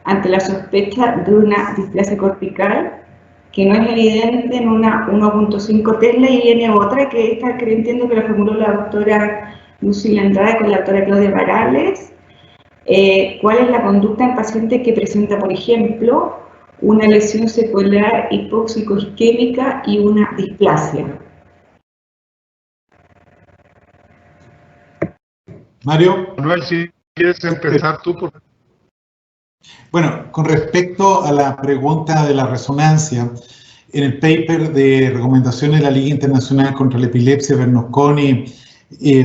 ante la sospecha de una displasia cortical que no es evidente en una 1.5 Tesla? Y viene otra, que esta que entiendo que la formuló la doctora Lucila Andrade con la doctora Claudia Varales. ¿Cuál es la conducta en paciente que presenta, por ejemplo, una lesión secuelar hipóxico-isquémica y una displasia? Mario. Manuel, si quieres empezar tú, por favor. Bueno, con respecto a la pregunta de la resonancia, en el paper de recomendaciones de la Liga Internacional contra la Epilepsia, Bernasconi,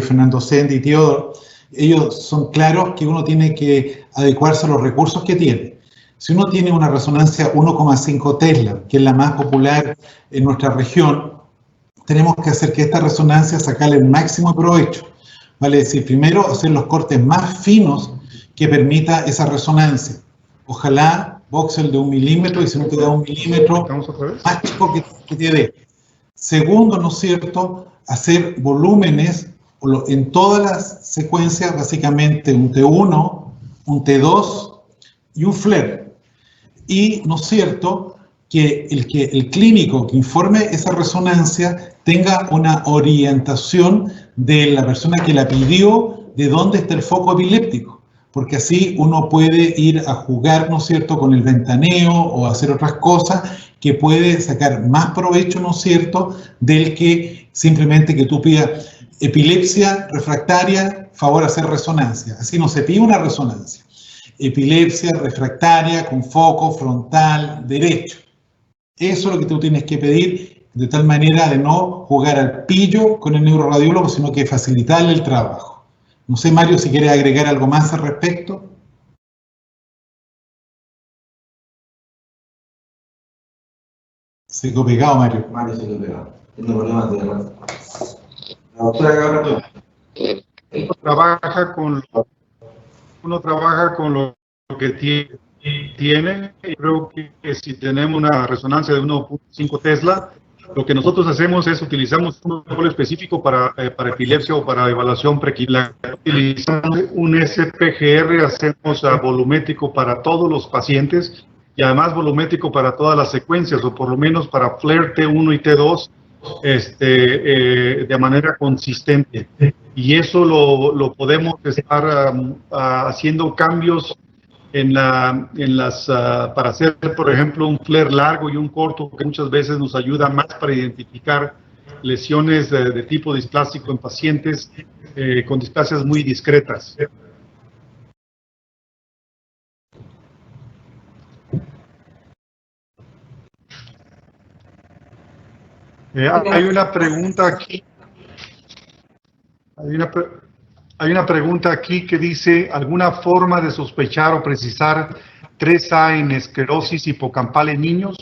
Fernando Sendi y Teodor, ellos son claros que uno tiene que adecuarse a los recursos que tiene. Si uno tiene una resonancia 1,5 Tesla, que es la más popular en nuestra región, tenemos que hacer que esta resonancia sacarle el máximo provecho. Vale decir, primero hacer los cortes más finos que permita esa resonancia. Ojalá voxel de 1 milímetro, y si no te da 1 milímetro, más chico que te dé. Segundo, ¿no es cierto?, hacer volúmenes en todas las secuencias, básicamente un T1, un T2 y un FLAIR. Y, ¿no es cierto?, que el clínico que informe esa resonancia tenga una orientación de la persona que la pidió, de dónde está el foco epiléptico. porque así uno puede ir a jugar, ¿no es cierto?, con el ventaneo o hacer otras cosas que puede sacar más provecho, ¿no es cierto?, del que simplemente que tú pidas epilepsia refractaria, favor hacer resonancia. Así no se pide una resonancia. Epilepsia refractaria con foco frontal derecho. Eso es lo que tú tienes que pedir, de tal manera de no jugar al pillo con el neuroradiólogo, sino que facilitarle el trabajo. No sé, Mario, si quieres agregar algo más al respecto. Se quedó pegado, Mario. Mario se quedó pegado. Tiene problemas de verdad. La doctora Gabriela. Uno trabaja con lo que tiene. Creo que si tenemos una resonancia de 1.5 Tesla, lo que nosotros hacemos es utilizamos un protocolo específico para epilepsia o para evaluación prequiliar. Utilizamos un SPGR, hacemos volumétrico para todos los pacientes y además volumétrico para todas las secuencias, o por lo menos para FLAIR T1 y T2, de manera consistente. Y eso lo podemos estar haciendo cambios para hacer, por ejemplo, un FLAIR largo y un corto, que muchas veces nos ayuda más para identificar lesiones de tipo displásico en pacientes con displasias muy discretas. Hay una pregunta aquí. Hay una pregunta aquí que dice, ¿alguna forma de sospechar o precisar 3A en esclerosis hipocampal en niños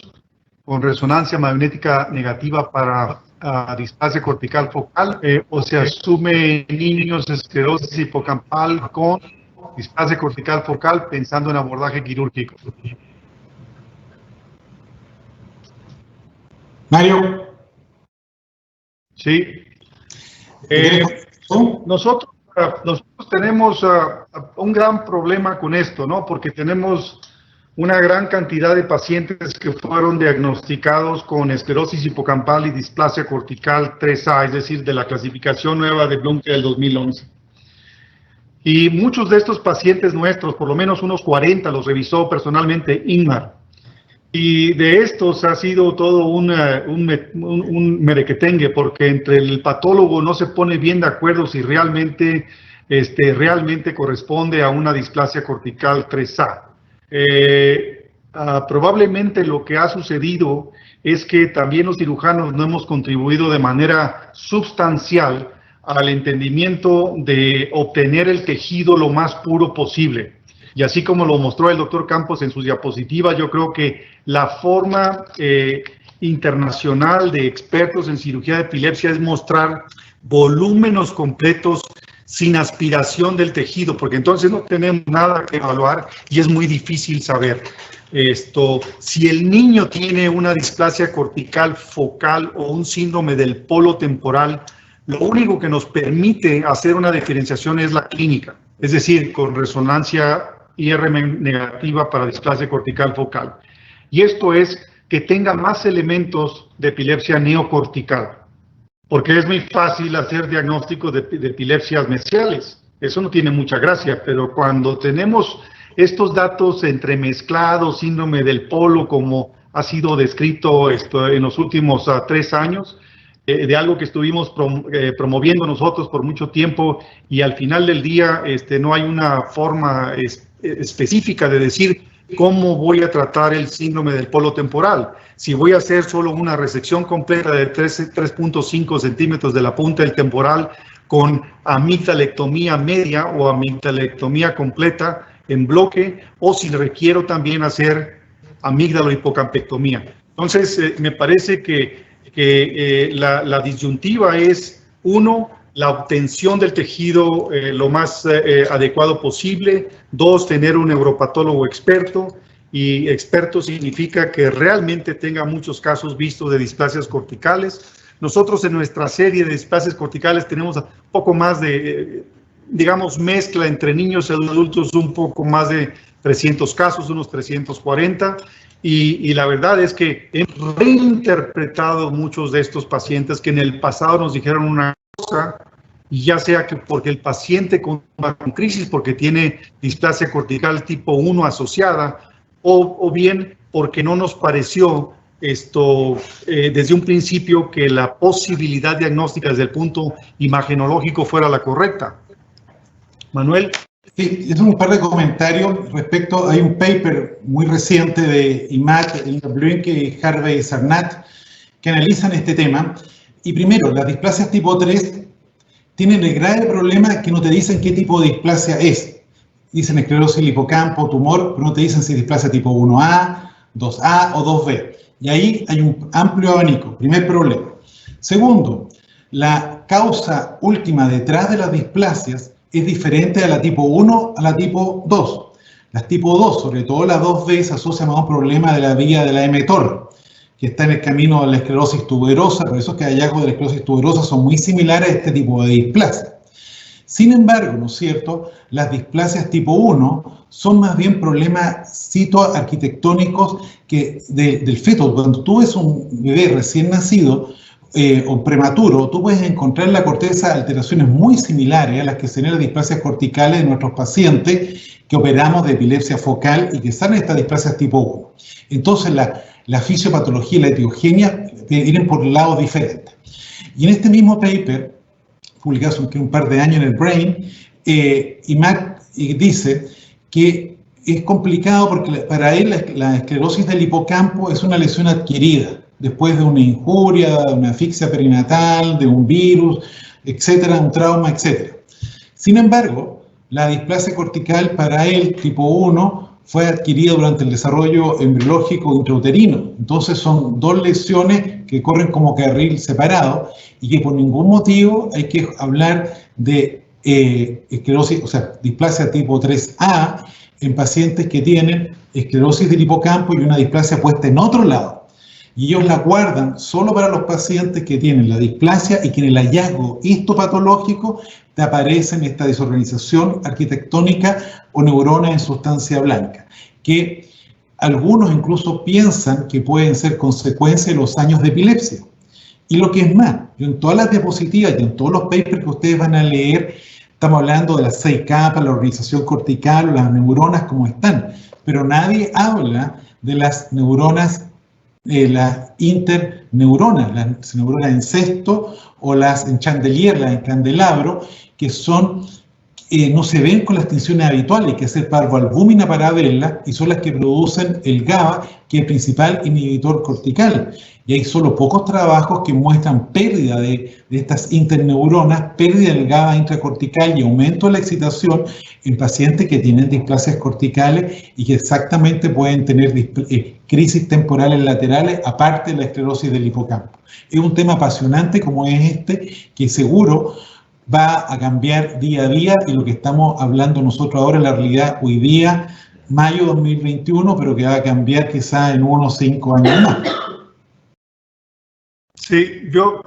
con resonancia magnética negativa para displasia cortical focal? ¿O se asume en niños esclerosis hipocampal con displasia cortical focal pensando en abordaje quirúrgico? Mario. Sí. Nosotros tenemos un gran problema con esto, ¿no? Porque tenemos una gran cantidad de pacientes que fueron diagnosticados con esclerosis hipocampal y displasia cortical 3A, es decir, de la clasificación nueva de Blumke del 2011. Y muchos de estos pacientes nuestros, por lo menos unos 40, los revisó personalmente Ingmar. Y de estos ha sido todo un merequetengue, porque entre el patólogo no se pone bien de acuerdo si realmente corresponde a una displasia cortical 3A. Probablemente lo que ha sucedido es que también los cirujanos no hemos contribuido de manera sustancial al entendimiento de obtener el tejido lo más puro posible. Y así como lo mostró el doctor Campos en sus diapositivas, yo creo que la forma internacional de expertos en cirugía de epilepsia es mostrar volúmenes completos sin aspiración del tejido, porque entonces no tenemos nada que evaluar y es muy difícil saber si el niño tiene una displasia cortical focal o un síndrome del polo temporal. Lo único que nos permite hacer una diferenciación es la clínica, es decir, con resonancia IR negativa para displasia cortical focal. Y esto es que tenga más elementos de epilepsia neocortical, porque es muy fácil hacer diagnósticos de epilepsias mesiales. Eso no tiene mucha gracia, pero cuando tenemos estos datos entremezclados, síndrome del polo, como ha sido descrito en los últimos 3 años, de algo que estuvimos promoviendo nosotros por mucho tiempo, y al final del día no hay una forma específica de decir cómo voy a tratar el síndrome del polo temporal. Si voy a hacer solo una resección completa de 3.5 centímetros de la punta del temporal con amigdalectomía media o amigdalectomía completa en bloque, o si requiero también hacer amígdalo-hipocampectomía. Entonces, me parece que la disyuntiva es, uno, la obtención del tejido lo más adecuado posible; 2, tener un neuropatólogo experto, y experto significa que realmente tenga muchos casos vistos de displasias corticales. Nosotros en nuestra serie de displasias corticales tenemos un poco más de, digamos, mezcla entre niños y adultos, un poco más de 300 casos, unos 340, y la verdad es que hemos reinterpretado muchos de estos pacientes que en el pasado nos dijeron una cosa y ya sea que porque el paciente con crisis, porque tiene displasia cortical tipo 1 asociada, o bien porque no nos pareció desde un principio que la posibilidad diagnóstica desde el punto imagenológico fuera la correcta. Manuel. Sí, es un par de comentarios respecto, hay un paper muy reciente de Imad, Bluenke y Harvey Sarnat que analizan este tema. Y primero, las displasias tipo 3 tienen el grave problema que no te dicen qué tipo de displasia es. Dicen esclerosis del hipocampo, tumor, pero no te dicen si es displasia tipo 1A, 2A o 2B. Y ahí hay un amplio abanico, primer problema. Segundo, la causa última detrás de las displasias es diferente a la tipo 1 a la tipo 2. Las tipo 2, sobre todo la 2B, se asocian a un problema de la vía de la mTOR, que está en el camino de la esclerosis tuberosa, por eso es que hallazgos de la esclerosis tuberosa son muy similares a este tipo de displasia. Sin embargo, ¿no es cierto?, las displasias tipo 1 son más bien problemas citoarquitectónicos que del feto. Cuando tú ves un bebé recién nacido o prematuro, tú puedes encontrar en la corteza alteraciones muy similares a las que se ven en las displasias corticales de nuestros pacientes que operamos de epilepsia focal y que salen estas displasias tipo 1. Entonces, la fisiopatología y la etiogenia vienen por lados diferentes. Y en este mismo paper, publicado hace un par de años en el Brain, Imad dice que es complicado porque para él la esclerosis del hipocampo es una lesión adquirida después de una injuria, de una asfixia perinatal, de un virus, etcétera, un trauma, etcétera. Sin embargo, la displasia cortical para él, tipo 1, fue adquirida durante el desarrollo embriológico intrauterino. Entonces son dos lesiones que corren como carril separado y que por ningún motivo hay que hablar de esclerosis, o sea, displasia tipo 3A en pacientes que tienen esclerosis del hipocampo y una displasia puesta en otro lado. Y ellos la guardan solo para los pacientes que tienen la displasia y que en el hallazgo histopatológico te aparecen esta desorganización arquitectónica o neurona en sustancia blanca, que algunos incluso piensan que pueden ser consecuencia de los años de epilepsia. Y lo que es más, yo en todas las diapositivas y en todos los papers que ustedes van a leer, estamos hablando de las 6 capas, la organización cortical o las neuronas como están, pero nadie habla de las neuronas, las interneuronas, las neuronas en cesto o las en chandelier, las en candelabro, que son, no se ven con las tinciones habituales, hay que hacer parvoalbúmina para verlas, y son las que producen el GABA, que es el principal inhibitor cortical. Y hay solo pocos trabajos que muestran pérdida de estas interneuronas, pérdida del GABA intracortical y aumento de la excitación en pacientes que tienen displasias corticales y que exactamente pueden tener crisis temporales laterales, aparte de la esclerosis del hipocampo. Es un tema apasionante como es este, que seguro va a cambiar día a día, y lo que estamos hablando nosotros ahora es la realidad hoy día, mayo 2021, pero que va a cambiar quizá en unos 5 años más. Sí, yo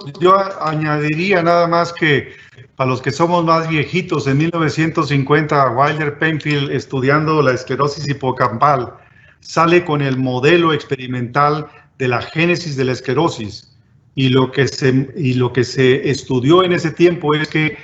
añadiría nada más que para los que somos más viejitos, en 1950 Wilder Penfield, estudiando la esclerosis hipocampal, sale con el modelo experimental de la génesis de la esclerosis, y lo que se estudió en ese tiempo es que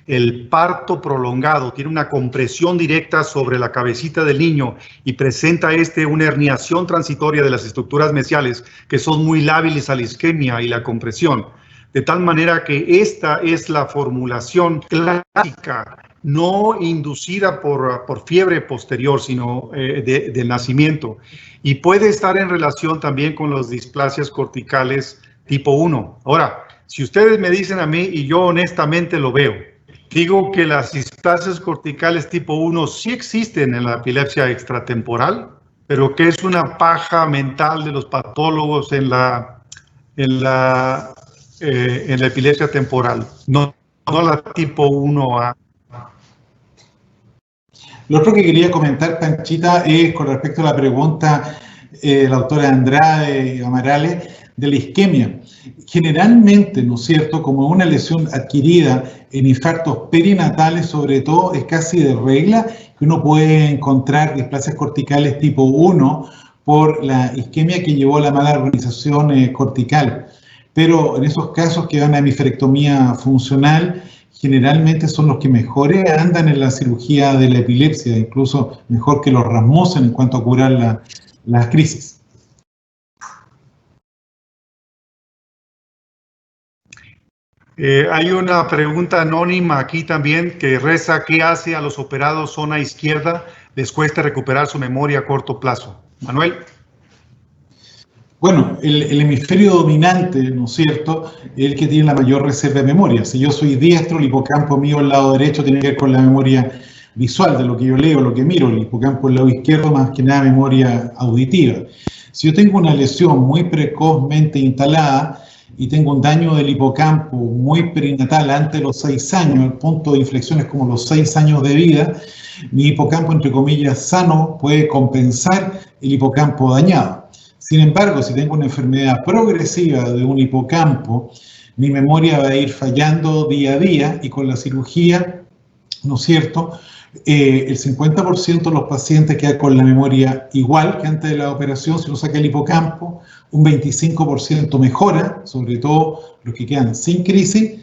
el parto prolongado tiene una compresión directa sobre la cabecita del niño y presenta una herniación transitoria de las estructuras mesiales que son muy lábiles a la isquemia y la compresión. De tal manera que esta es la formulación clásica, no inducida por fiebre posterior, sino del nacimiento. Y puede estar en relación también con las displasias corticales tipo 1. Ahora, si ustedes me dicen a mí, y yo honestamente lo veo, digo que las displasias corticales tipo 1 sí existen en la epilepsia extratemporal, pero que es una paja mental de los patólogos en la epilepsia temporal, no la tipo 1A. Lo otro que quería comentar, Panchita, es con respecto a la pregunta de la autora Andrade y Amarales de la isquemia. Generalmente, ¿no es cierto?, como una lesión adquirida en infartos perinatales, sobre todo, es casi de regla que uno puede encontrar displasias corticales tipo 1 por la isquemia que llevó a la mala organización cortical. Pero en esos casos que van a hemisferectomía funcional, generalmente son los que mejores andan en la cirugía de la epilepsia, incluso mejor que los Rasmussen en cuanto a curar las crisis. Hay una pregunta anónima aquí también que reza: ¿qué hace a los operados zona izquierda? ¿Les cuesta recuperar su memoria a corto plazo? Manuel. Bueno, el hemisferio dominante, ¿no es cierto?, es el que tiene la mayor reserva de memoria. Si yo soy diestro, el hipocampo mío al lado derecho tiene que ver con la memoria visual, de lo que yo leo, lo que miro. El hipocampo al lado izquierdo, más que nada, memoria auditiva. Si yo tengo una lesión muy precozmente instalada y tengo un daño del hipocampo muy perinatal antes de los 6 años, el punto de inflexión es como los 6 años de vida, mi hipocampo, entre comillas, sano, puede compensar el hipocampo dañado. Sin embargo, si tengo una enfermedad progresiva de un hipocampo, mi memoria va a ir fallando día a día, y con la cirugía, ¿no es cierto?, el 50% de los pacientes quedan con la memoria igual que antes de la operación si lo saca el hipocampo, un 25% mejora, sobre todo los que quedan sin crisis,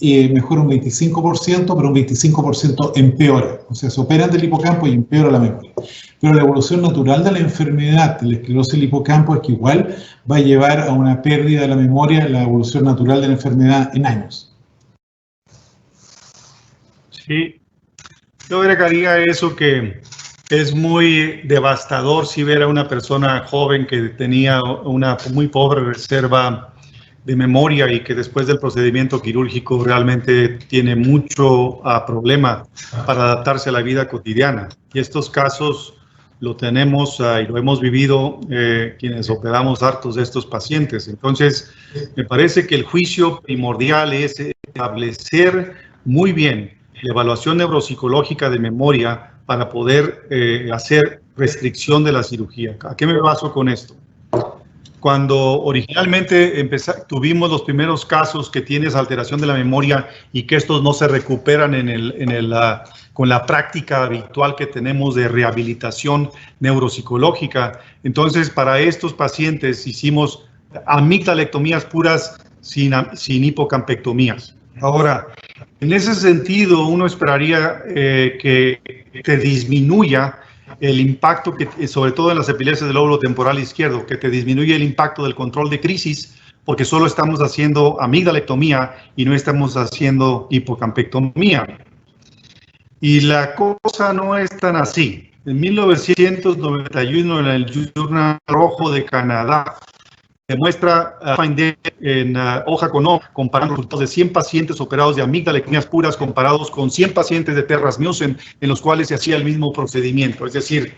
mejora un 25%, pero un 25% empeora. O sea, se operan del hipocampo y empeora la memoria. Pero la evolución natural de la enfermedad de la esclerosis del hipocampo es que igual va a llevar a una pérdida de la memoria, la evolución natural de la enfermedad en años. Sí, yo agregaría eso, que es muy devastador si ver a una persona joven que tenía una muy pobre reserva de memoria y que después del procedimiento quirúrgico realmente tiene mucho problema para adaptarse a la vida cotidiana. Y estos casos lo tenemos y lo hemos vivido quienes operamos hartos de estos pacientes. Entonces, me parece que el juicio primordial es establecer muy bien la evaluación neuropsicológica de memoria para poder hacer restricción de la cirugía. ¿A qué me baso con esto? Cuando originalmente tuvimos los primeros casos que tienes alteración de la memoria y que estos no se recuperan con la práctica habitual que tenemos de rehabilitación neuropsicológica, entonces para estos pacientes hicimos amigdalectomías puras sin hipocampectomías. Ahora, en ese sentido, uno esperaría que te disminuya el impacto, sobre todo en las epilepsias del lóbulo temporal izquierdo, que te disminuye el impacto del control de crisis, porque solo estamos haciendo amigdalectomía y no estamos haciendo hipocampectomía. Y la cosa no es tan así. En 1991, en el Journal Rojo de Canadá, demuestra en hoja con hoja, comparando resultados de 100 pacientes operados de amigdalectomías puras comparados con 100 pacientes de T-Rasmussen en los cuales se hacía el mismo procedimiento, es decir,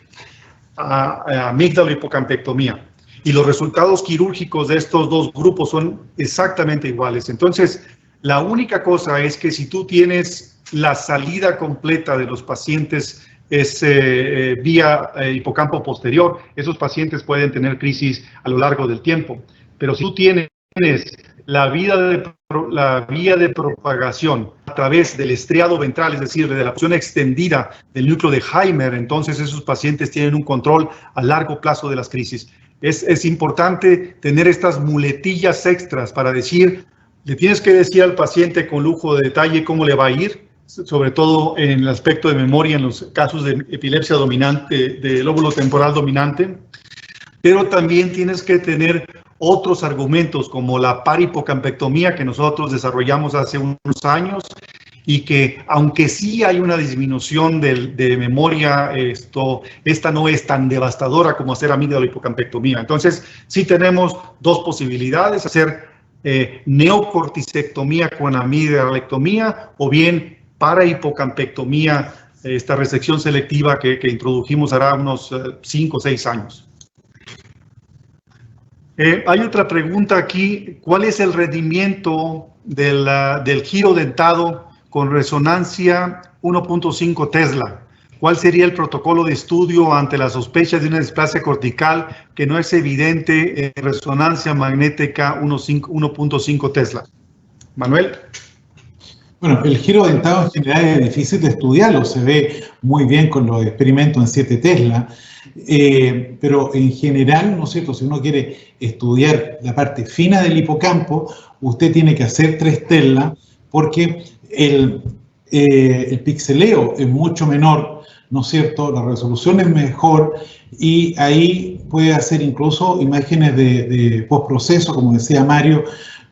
amígdalo hipocampectomía. Y los resultados quirúrgicos de estos dos grupos son exactamente iguales. Entonces, la única cosa es que si tú tienes la salida completa de los pacientes vía hipocampo posterior, esos pacientes pueden tener crisis a lo largo del tiempo. Pero si tú tienes la vía de propagación a través del estriado ventral, es decir, de la porción extendida del núcleo de Heimer, entonces esos pacientes tienen un control a largo plazo de las crisis. Es importante tener estas muletillas extras para decir, le tienes que decir al paciente con lujo de detalle cómo le va a ir, sobre todo en el aspecto de memoria en los casos de epilepsia dominante, de lóbulo temporal dominante, pero también tienes que tener otros argumentos como la paripocampectomía que nosotros desarrollamos hace unos años y que aunque sí hay una disminución de memoria, esta no es tan devastadora como hacer amigdalo-hipocampectomía. Entonces sí tenemos dos posibilidades, hacer neocorticectomía con amigdalectomía o bien para hipocampectomía, esta resección selectiva que introdujimos hará unos 5 o 6 años. Hay otra pregunta aquí: ¿cuál es el rendimiento del giro dentado con resonancia 1.5 Tesla? ¿Cuál sería el protocolo de estudio ante la sospecha de una displasia cortical que no es evidente en resonancia magnética 1.5 Tesla? Manuel. Bueno, el giro dentado en general es difícil de estudiarlo, se ve muy bien con los experimentos en 7 Tesla, pero en general, ¿no es cierto?, si uno quiere estudiar la parte fina del hipocampo, usted tiene que hacer 3 Tesla, porque el pixeleo es mucho menor, ¿no es cierto? La resolución es mejor y ahí puede hacer incluso imágenes de postproceso, como decía Mario,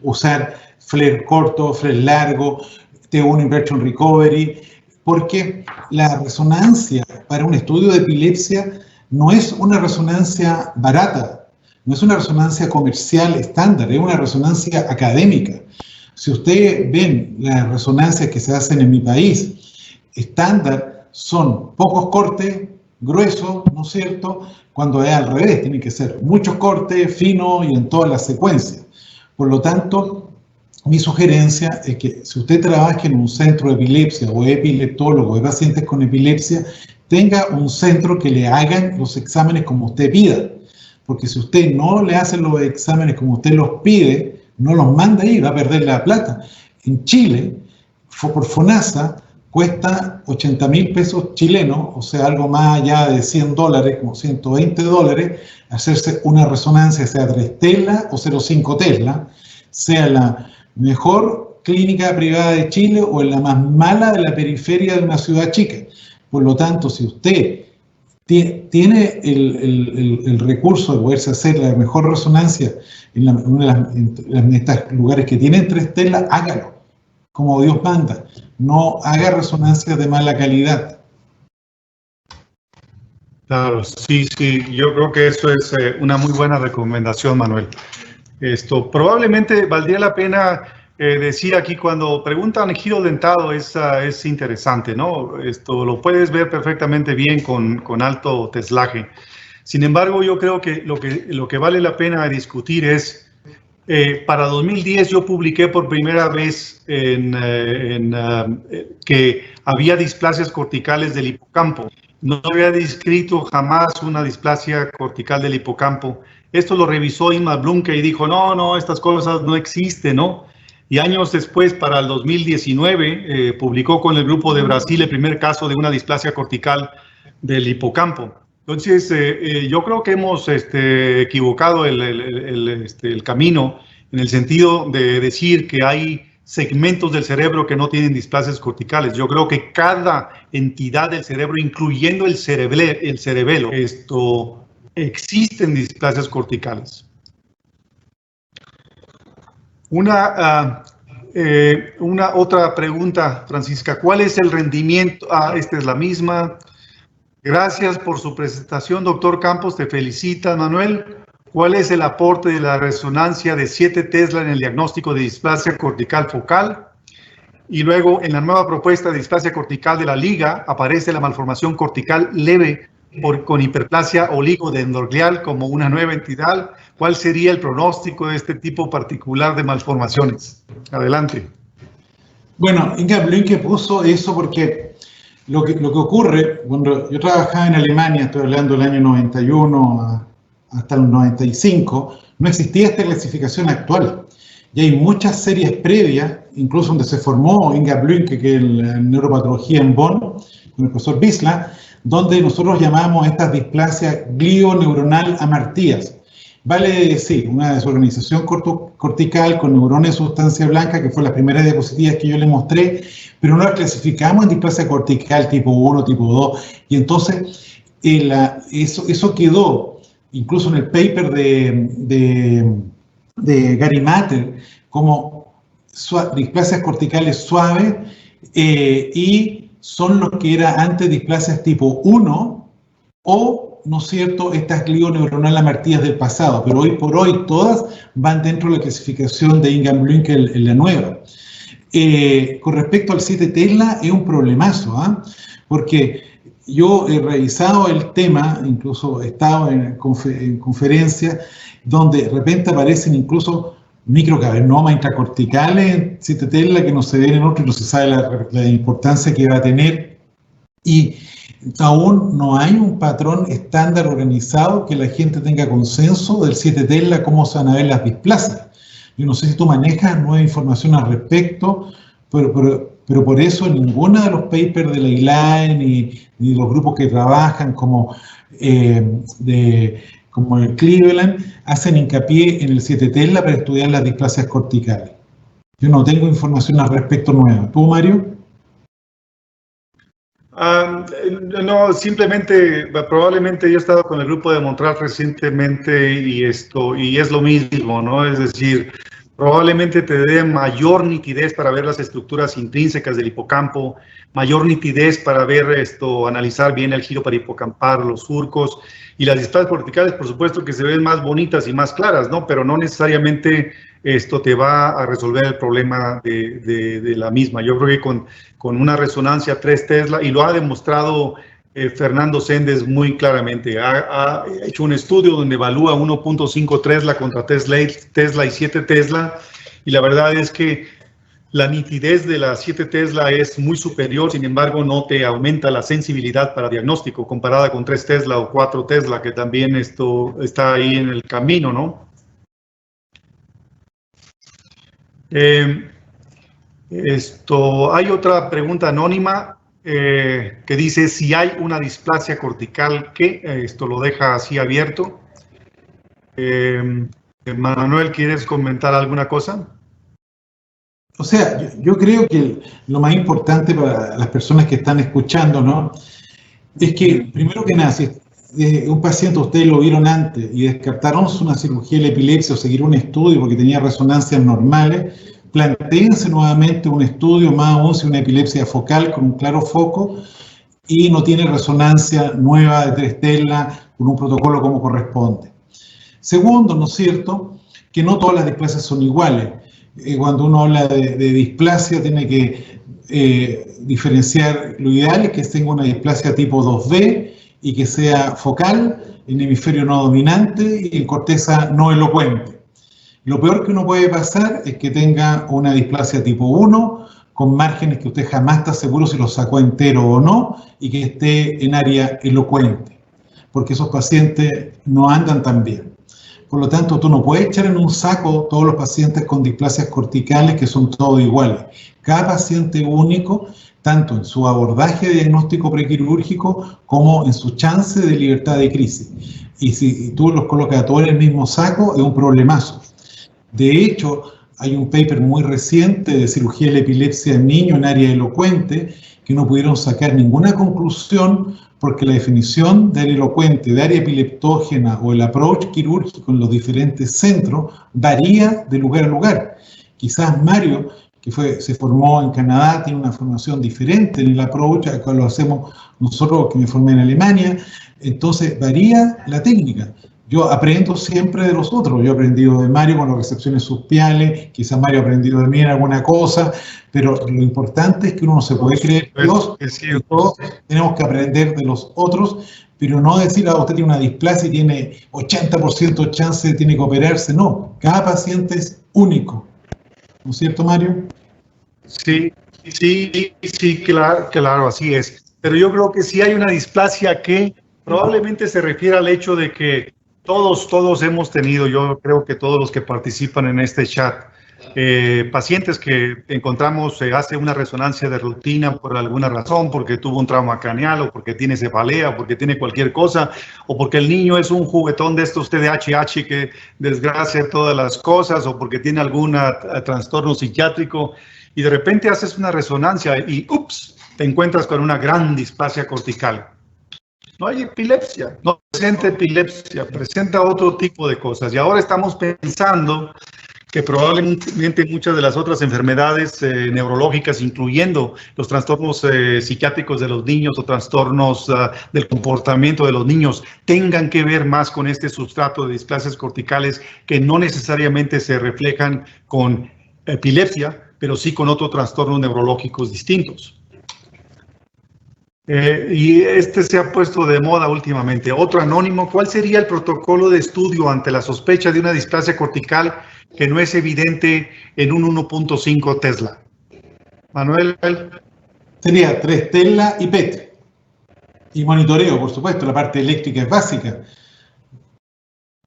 usar flare corto, flare largo, T1 Inversion Recovery, porque la resonancia para un estudio de epilepsia no es una resonancia barata, no es una resonancia comercial estándar, es una resonancia académica. Si ustedes ven las resonancias que se hacen en mi país, estándar son pocos cortes, gruesos, ¿no es cierto? Cuando es al revés, tienen que ser muchos cortes, finos y en todas las secuencias. Por lo tanto, mi sugerencia es que si usted trabaja en un centro de epilepsia o es epileptólogo de pacientes con epilepsia, tenga un centro que le hagan los exámenes como usted pida. Porque si usted no le hace los exámenes como usted los pide, no los manda ahí, va a perder la plata. En Chile, por FONASA, cuesta 80.000 pesos chilenos, o sea, algo más allá de $100, como $120, hacerse una resonancia, sea 3 Tesla o 0,5 Tesla, sea la mejor clínica privada de Chile o en la más mala de la periferia de una ciudad chica. Por lo tanto, si usted tiene el recurso de poderse hacer la mejor resonancia en estos lugares que tienen 3 Tesla, hágalo, como Dios manda. No haga resonancias de mala calidad. Claro, sí, yo creo que eso es una muy buena recomendación, Manuel. Probablemente valdría la pena decir aquí, cuando preguntan giro dentado, es interesante, ¿no? Lo puedes ver perfectamente bien con alto teslaje. Sin embargo, yo creo que lo que vale la pena discutir es, para 2010 yo publiqué por primera vez que había displasias corticales del hipocampo. No había descrito jamás una displasia cortical del hipocampo. Esto lo revisó Ingmar Bluncke y dijo, no, estas cosas no existen, ¿no? Y años después, para el 2019, publicó con el grupo de Brasil el primer caso de una displasia cortical del hipocampo. Entonces, yo creo que hemos equivocado el camino en el sentido de decir que hay segmentos del cerebro que no tienen displasias corticales. Yo creo que cada entidad del cerebro, incluyendo el cerebelo, existen displasias corticales. Una otra pregunta, Francisca. ¿Cuál es el rendimiento? Esta es la misma. Gracias por su presentación, doctor Campos. Te felicita, Manuel. ¿Cuál es el aporte de la resonancia de 7 Tesla en el diagnóstico de displasia cortical focal? Y luego, en la nueva propuesta de displasia cortical de la Liga, aparece la malformación cortical leve con hiperplasia oligodendroglial como una nueva entidad. ¿Cuál sería el pronóstico de este tipo particular de malformaciones? Adelante. Bueno, Ingmar Bluncke puso eso porque lo que ocurre, cuando yo trabajaba en Alemania, estoy hablando del año 91 hasta el 95, no existía esta clasificación actual. Y hay muchas series previas, incluso donde se formó Ingmar Bluncke, que es la neuropatología en Bonn, con el profesor Bisla, donde nosotros llamamos estas displasias glioneuronal amartías. Vale decir, una desorganización cortical con neuronas de sustancia blanca, que fue las primeras diapositivas que yo le mostré, pero no la clasificamos en displasia cortical tipo 1, tipo 2, y entonces eso quedó, incluso en el paper de Gary Matter, como displasias corticales suaves, y son los que eran antes displasias tipo 1, o, ¿no es cierto?, estas glioneuronal amartías del pasado, pero hoy por hoy todas van dentro de la clasificación de Ingmar Bluncke en la nueva. Con respecto al 7 Tesla, es un problemazo, porque yo he revisado el tema, incluso he estado en conferencias donde de repente aparecen incluso microcavernomas intracorticales en 7 Tesla que no se ven en otros y no se sabe la importancia que va a tener. Y aún no hay un patrón estándar organizado que la gente tenga consenso del 7 Tesla, cómo se van a ver las displasias. Yo no sé si tú manejas nueva información al respecto, pero por eso ninguna de los papers de la ILAE ni los grupos que trabajan como el Cleveland hacen hincapié en el 7 Tesla para estudiar las displasias corticales. Yo no tengo información al respecto nueva. ¿Tú, Mario? No, simplemente, probablemente yo he estado con el grupo de Montreal recientemente y es lo mismo, ¿no? Es decir, probablemente te dé mayor nitidez para ver las estructuras intrínsecas del hipocampo, mayor nitidez para ver analizar bien el giro perihipocampal, los surcos y las displasias corticales, por supuesto que se ven más bonitas y más claras, ¿no? Pero no necesariamente esto te va a resolver el problema de la misma. Yo creo que con una resonancia 3 Tesla, y lo ha demostrado Fernando Sendes muy claramente. Ha hecho un estudio donde evalúa 1.5 Tesla contra Tesla y 7 Tesla, y la verdad es que la nitidez de la 7 Tesla es muy superior, sin embargo no te aumenta la sensibilidad para diagnóstico comparada con 3 Tesla o 4 Tesla, que también está ahí en el camino, ¿no? Hay otra pregunta anónima que dice si hay una displasia cortical, que esto lo deja así abierto. Manuel, ¿quieres comentar alguna cosa? O sea, yo creo que lo más importante para las personas que están escuchando, ¿no? Es que, primero que nada, si un paciente ustedes lo vieron antes y descartaron una cirugía de la epilepsia o seguir un estudio porque tenía resonancias normales, plantéense nuevamente un estudio, más aún si una epilepsia focal con un claro foco y no tiene resonancia nueva de 3 Tesla con un protocolo como corresponde. Segundo, ¿no es cierto?, que no todas las displasias son iguales. Cuando uno habla de displasia, tiene que diferenciar. Lo ideal es que tenga una displasia tipo 2B y que sea focal, en hemisferio no dominante y en corteza no elocuente. Lo peor que uno puede pasar es que tenga una displasia tipo 1, con márgenes que usted jamás está seguro si los sacó entero o no, y que esté en área elocuente, porque esos pacientes no andan tan bien. Por lo tanto, tú no puedes echar en un saco todos los pacientes con displasias corticales que son todos iguales. Cada paciente es único, tanto en su abordaje de diagnóstico prequirúrgico como en su chance de libertad de crisis. Y si tú los colocas a todos en el mismo saco, es un problemazo. De hecho, hay un paper muy reciente de cirugía de la epilepsia en niños en área elocuente que no pudieron sacar ninguna conclusión porque la definición de área elocuente, de área epileptógena o el approach quirúrgico en los diferentes centros varía de lugar a lugar. Quizás Mario, que se formó en Canadá, tiene una formación diferente en el approach, acá lo hacemos nosotros, que me formé en Alemania, entonces varía la técnica. Yo aprendo siempre de los otros. Yo he aprendido de Mario con las recepciones subpiales, quizás Mario ha aprendido de mí en alguna cosa, pero lo importante es que uno no se puede creer Dios, y todos tenemos que aprender de los otros, pero no decir, usted tiene una displasia y tiene 80% de chance de tiene que operarse. No, cada paciente es único. ¿No es cierto, Mario? Sí, claro, así es. Pero yo creo que sí hay una displasia que probablemente se refiere al hecho de que todos hemos tenido, yo creo que todos los que participan en este chat, pacientes que encontramos, hace una resonancia de rutina por alguna razón, porque tuvo un trauma craneal, o porque tiene cefalea, o porque tiene cualquier cosa, o porque el niño es un juguetón de estos TDAH que desgracia todas las cosas, o porque tiene algún trastorno psiquiátrico, y de repente haces una resonancia y ¡ups!, te encuentras con una gran displasia cortical. No hay epilepsia, no presenta epilepsia, presenta otro tipo de cosas. Y ahora estamos pensando que probablemente muchas de las otras enfermedades neurológicas, incluyendo los trastornos psiquiátricos de los niños o trastornos del comportamiento de los niños, tengan que ver más con este sustrato de displasias corticales que no necesariamente se reflejan con epilepsia, pero sí con otros trastornos neurológicos distintos. Y se ha puesto de moda últimamente. Otro anónimo, ¿cuál sería el protocolo de estudio ante la sospecha de una displasia cortical que no es evidente en un 1.5 Tesla? Manuel. Sería 3 Tesla y PET. Y monitoreo, por supuesto, la parte eléctrica es básica.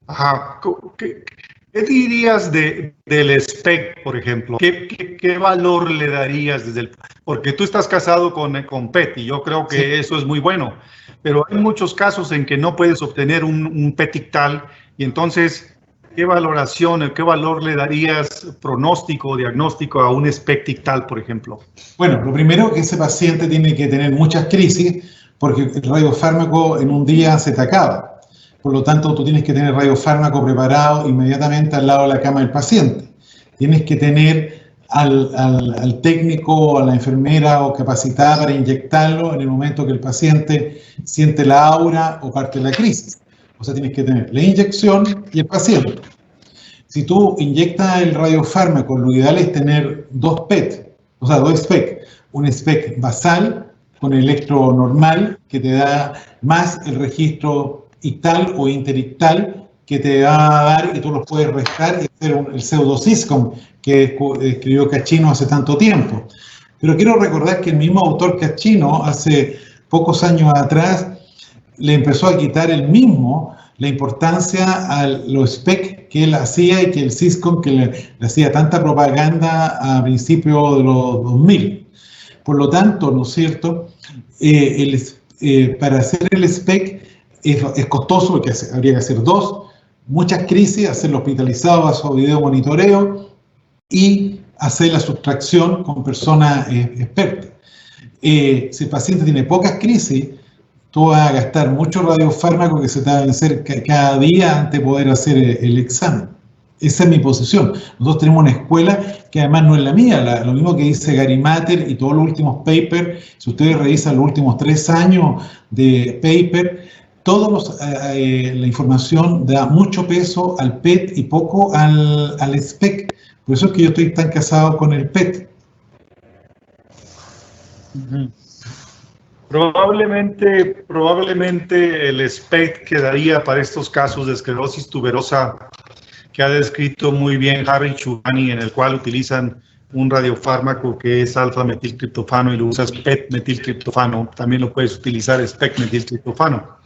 Ajá. ¿Qué dirías del SPECT, por ejemplo? ¿Qué valor le darías porque tú estás casado con PET y yo creo que eso es muy bueno, pero hay muchos casos en que no puedes obtener un PET ictal y entonces ¿qué valoración, qué valor le darías pronóstico o diagnóstico a un SPECT ictal, por ejemplo? Bueno, lo primero que ese paciente tiene que tener muchas crisis porque el radiofármaco en un día se te acaba. Por lo tanto, tú tienes que tener radiofármaco preparado inmediatamente al lado de la cama del paciente. Tienes que tener al técnico o a la enfermera o capacitada para inyectarlo en el momento que el paciente siente la aura o parte de la crisis. O sea, tienes que tener la inyección y el paciente. Si tú inyectas el radiofármaco, lo ideal es tener dos PET, o sea, dos SPEC. Un SPEC basal con electro normal que te da más el registro ictal o interictal que te va a dar y tú los puedes restar y hacer el pseudo-SYSCOM que escribió Cachino hace tanto tiempo. Pero quiero recordar que el mismo autor Cachino hace pocos años atrás le empezó a quitar él mismo la importancia a los SPEC que él hacía y que el SYSCOM que le hacía tanta propaganda a principios de los 2000. Por lo tanto, ¿no es cierto? Para hacer el SPEC es costoso porque habría que hacer dos, muchas crisis, hacerlo hospitalizado bajo video monitoreo y hacer la sustracción con personas expertas. Si el paciente tiene pocas crisis, tú vas a gastar mucho radiofármaco que se te va a vencer cada día antes de poder hacer el examen. Esa es mi posición. Nosotros tenemos una escuela que además no es la mía, lo mismo que dice Gary Matter y todos los últimos papers. Si ustedes revisan los últimos 3 años de paper, la información da mucho peso al PET y poco al SPEC. Por eso es que yo estoy tan casado con el PET. Probablemente el SPECT quedaría para estos casos de esclerosis tuberosa que ha descrito muy bien Harry Chugani, en el cual utilizan un radiofármaco que es alfa-metiltriptofano y lo usas PET-metiltriptofano. También lo puedes utilizar SPECT-metiltriptofano.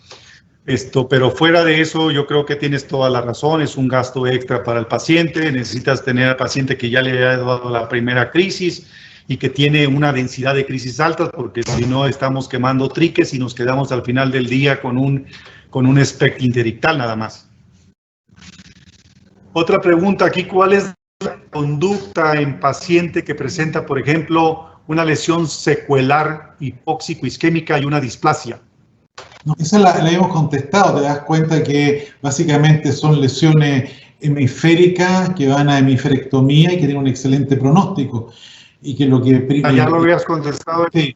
Pero fuera de eso, yo creo que tienes toda la razón, es un gasto extra para el paciente, necesitas tener al paciente que ya le haya dado la primera crisis y que tiene una densidad de crisis altas, porque si no estamos quemando triques y nos quedamos al final del día con un SPECT interictal nada más. Otra pregunta aquí, ¿cuál es la conducta en paciente que presenta, por ejemplo, una lesión secuelar hipóxico-isquémica y una displasia? No, esa la hemos contestado, te das cuenta que básicamente son lesiones hemisféricas que van a hemisferectomía y que tienen un excelente pronóstico. Y que lo que... ya lo habías contestado. Sí.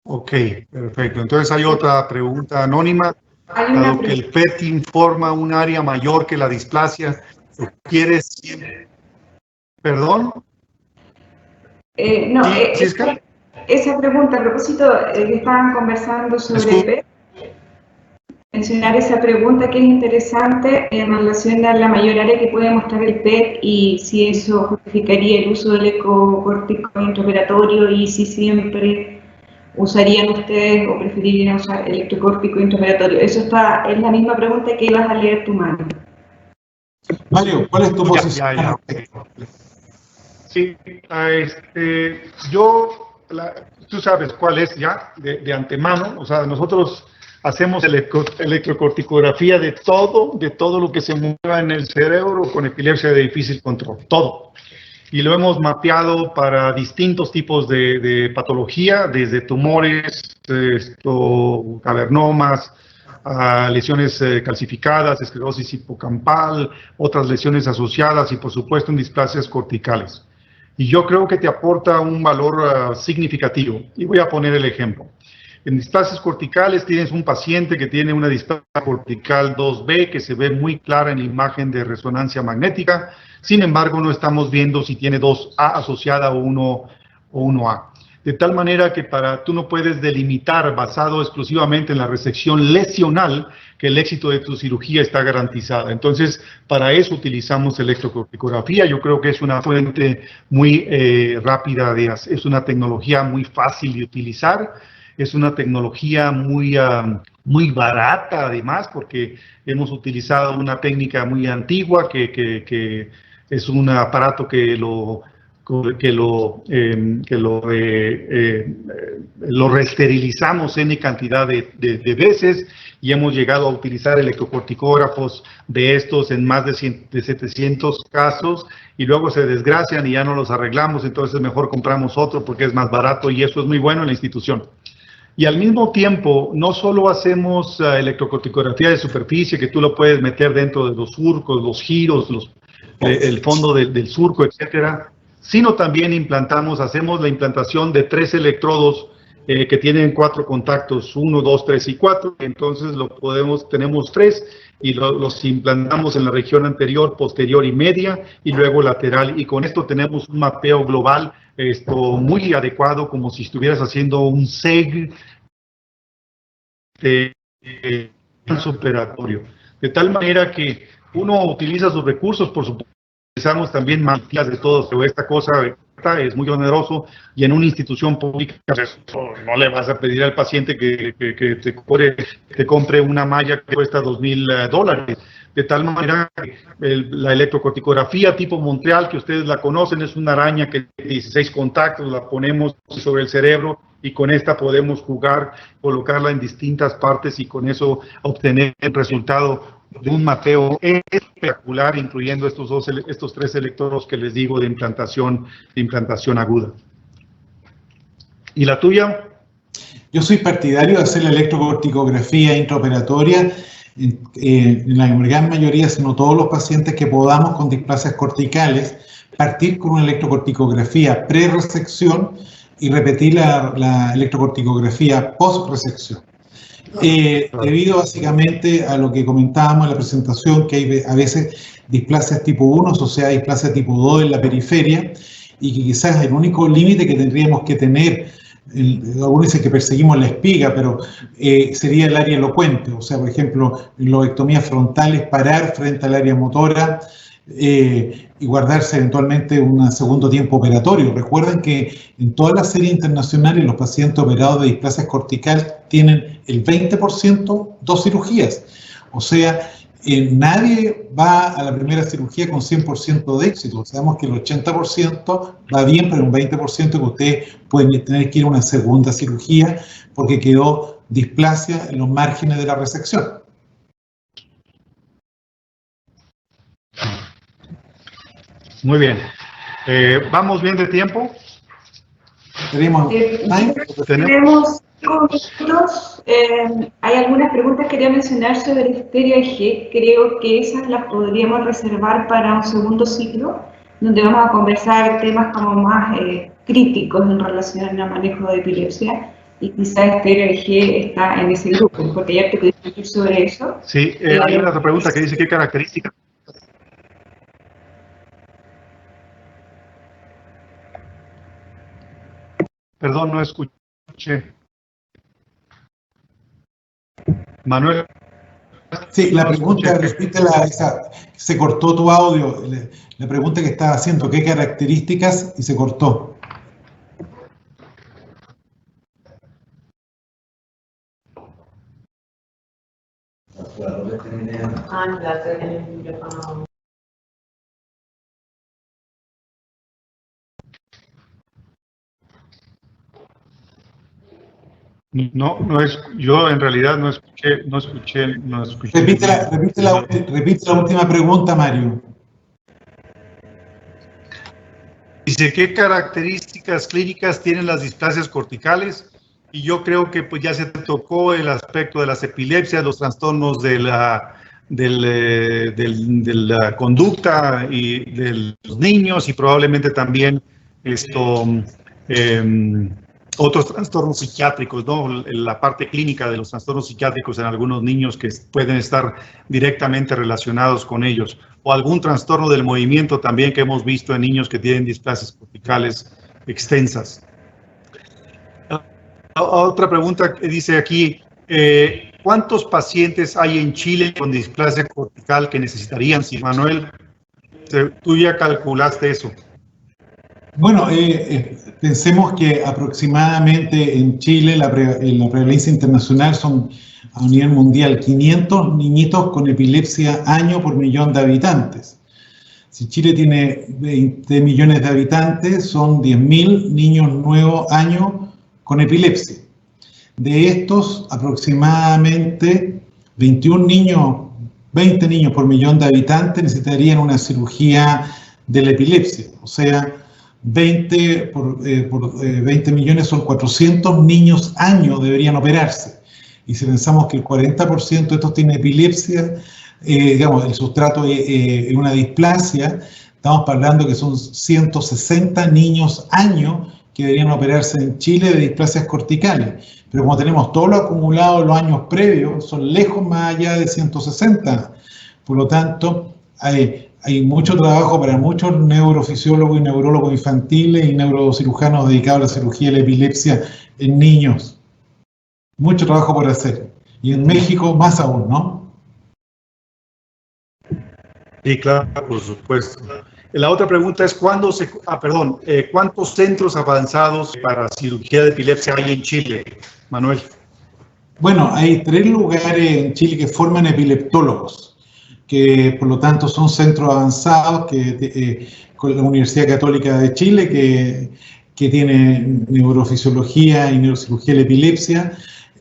Ok, perfecto. Entonces hay otra pregunta anónima. Dado que el PET informa un área mayor que la displasia, ¿requiere siempre? ¿Perdón? No, esa pregunta, a propósito, que estaban conversando sobre el PET, mencionar esa pregunta que es interesante en relación a la mayor área que puede mostrar el PET y si eso justificaría el uso del ecocórtico intraoperatorio y si siempre usarían ustedes o preferirían usar electrocórtico intraoperatorio. Eso es la misma pregunta que ibas a leer tu mano. Mario, ¿cuál es tu posición? Sí, tú sabes cuál es ya de antemano, o sea, nosotros hacemos electrocorticografía de todo lo que se mueva en el cerebro con epilepsia de difícil control, todo. Y lo hemos mapeado para distintos tipos de patología, desde tumores, cavernomas, a lesiones calcificadas, esclerosis hipocampal, otras lesiones asociadas y por supuesto en displasias corticales. Y yo creo que te aporta un valor significativo. Y voy a poner el ejemplo. En displasias corticales tienes un paciente que tiene una displasia cortical 2B que se ve muy clara en la imagen de resonancia magnética. Sin embargo, no estamos viendo si tiene 2A asociada o 1A. De tal manera que tú no puedes delimitar, basado exclusivamente en la resección lesional, que el éxito de tu cirugía está garantizado. Entonces, para eso utilizamos electrocorticografía. Yo creo que es una fuente muy rápida, es una tecnología muy fácil de utilizar. Es una tecnología muy barata, además, porque hemos utilizado una técnica muy antigua, que es un aparato que lo lo reesterilizamos N cantidad de veces y hemos llegado a utilizar electrocorticógrafos de estos en más de 700 casos y luego se desgracian y ya no los arreglamos, entonces mejor compramos otro porque es más barato y eso es muy bueno en la institución. Y al mismo tiempo, no solo hacemos electrocorticografía de superficie, que tú lo puedes meter dentro de los surcos, los giros, el fondo del surco, etcétera, sino también hacemos la implantación de 3 electrodos que tienen 4 contactos, 1, 2, 3 y 4, entonces tenemos 3 y los implantamos en la región anterior, posterior y media, y luego lateral, y con esto tenemos un mapeo global muy adecuado, como si estuvieras haciendo un SEG de operatorio, de tal manera que uno utiliza sus recursos, por supuesto, utilizamos también mantillas de todos, pero esta cosa es muy oneroso y en una institución pública no le vas a pedir al paciente que te compre una malla que cuesta $2,000. De tal manera que la electrocorticografía tipo Montreal, que ustedes la conocen, es una araña que tiene 16 contactos, la ponemos sobre el cerebro y con esta podemos colocarla en distintas partes y con eso obtener el resultado de un mapeo espectacular, incluyendo estos 3 electrodos que les digo de implantación aguda. ¿Y la tuya? Yo soy partidario de hacer la electrocorticografía intraoperatoria en la gran mayoría, sino todos los pacientes que podamos con displasias corticales, partir con una electrocorticografía pre-resección y repetir la electrocorticografía post-resección. Debido básicamente a lo que comentábamos en la presentación, que hay a veces displasias tipo 1, o sea, displasia tipo 2 en la periferia, y que quizás el único límite que tendríamos que tener, algunos dicen que perseguimos la espiga, pero sería el área elocuente, o sea, por ejemplo, en lobectomías frontales, parar frente al área motora, y guardarse eventualmente un segundo tiempo operatorio. Recuerden que en todas las series internacionales los pacientes operados de displasias corticales tienen el 20% 2 cirugías. O sea, nadie va a la primera cirugía con 100% de éxito. Sabemos que el 80% va bien, pero un 20% que ustedes pueden tener que ir a una segunda cirugía porque quedó displasia en los márgenes de la resección. Muy bien. ¿Vamos bien de tiempo? Tenemos 5 minutos. Hay algunas preguntas que quería mencionar sobre histeria G. Creo que esas las podríamos reservar para un segundo ciclo, donde vamos a conversar temas como más críticos en relación al manejo de epilepsia. Y quizás histeria G está en ese grupo, porque ya te puedes discutir sobre eso. Sí, hay una otra pregunta que dice qué características. Perdón, no escuché. Manuel. Sí, la pregunta, repítela, se cortó tu audio. La pregunta que estaba haciendo, ¿qué características? Y se cortó. No es, yo en realidad no escuché. Repite la última pregunta, Mario. Dice, ¿qué características clínicas tienen las displasias corticales? Y yo creo que pues ya se tocó el aspecto de las epilepsias, los trastornos de la conducta y de los niños y probablemente también otros trastornos psiquiátricos, ¿no? La parte clínica de los trastornos psiquiátricos en algunos niños que pueden estar directamente relacionados con ellos. O algún trastorno del movimiento también que hemos visto en niños que tienen displasias corticales extensas. Otra pregunta que dice aquí, ¿cuántos pacientes hay en Chile con displasia cortical que necesitarían? Si Manuel, tú ya calculaste eso. Bueno, pensemos que aproximadamente en Chile la prevalencia internacional son a nivel mundial 500 niñitos con epilepsia año por millón de habitantes. Si Chile tiene 20 millones de habitantes, son 10.000 niños nuevos año con epilepsia. De estos, aproximadamente 21 niños, 20 niños por millón de habitantes necesitarían una cirugía de la epilepsia. O sea, 20 por 20 millones son 400 niños año deberían operarse. Y si pensamos que el 40% de estos tiene epilepsia, digamos, el sustrato es una displasia, estamos hablando que son 160 niños año que deberían operarse en Chile de displasias corticales. Pero como tenemos todo lo acumulado en los años previos, son lejos más allá de 160. Por lo tanto, hay mucho trabajo para muchos neurofisiólogos y neurólogos infantiles y neurocirujanos dedicados a la cirugía de la epilepsia en niños. Mucho trabajo por hacer. Y en México más aún, ¿no? Sí, claro, por supuesto. La otra pregunta es, ¿cuántos centros avanzados para cirugía de epilepsia hay en Chile, Manuel? Bueno, hay 3 lugares en Chile que forman epileptólogos, que por lo tanto son centros avanzados con la Universidad Católica de Chile, que tiene neurofisiología y neurocirugía de la epilepsia,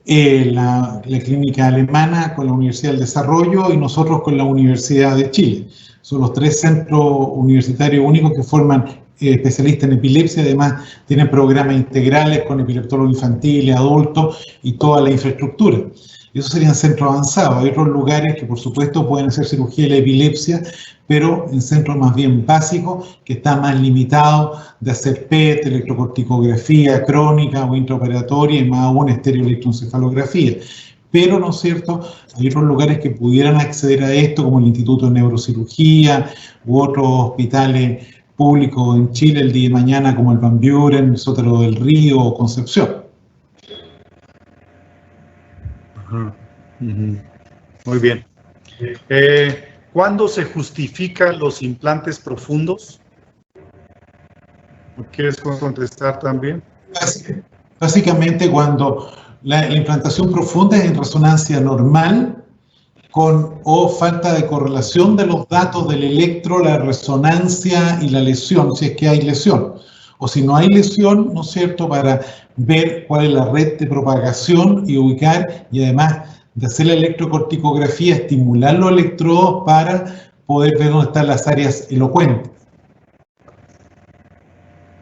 la clínica alemana con la Universidad del Desarrollo y nosotros con la Universidad de Chile. Son los 3 centros universitarios únicos que forman especialistas en epilepsia. Además tienen programas integrales con epileptólogos infantiles, adultos y toda la infraestructura. Esos serían centros avanzados. Hay otros lugares que por supuesto pueden hacer cirugía de la epilepsia, pero en centros más bien básicos, que están más limitados de hacer PET, electrocorticografía crónica o intraoperatoria y más aún estereoelectroencefalografía. Pero, ¿no es cierto?, hay otros lugares que pudieran acceder a esto, como el Instituto de Neurocirugía u otros hospitales públicos en Chile el día de mañana, como el Van Buren, el Sotero del Río o Concepción. Muy bien. ¿Cuándo se justifican los implantes profundos? ¿Quieres contestar también? Básicamente cuando la implantación profunda es en resonancia normal o falta de correlación de los datos del electro, la resonancia y la lesión, si es que hay lesión. O si no hay lesión, ¿no es cierto?, para ver cuál es la red de propagación y ubicar, y además de hacer la electrocorticografía, estimular los electrodos para poder ver dónde están las áreas elocuentes.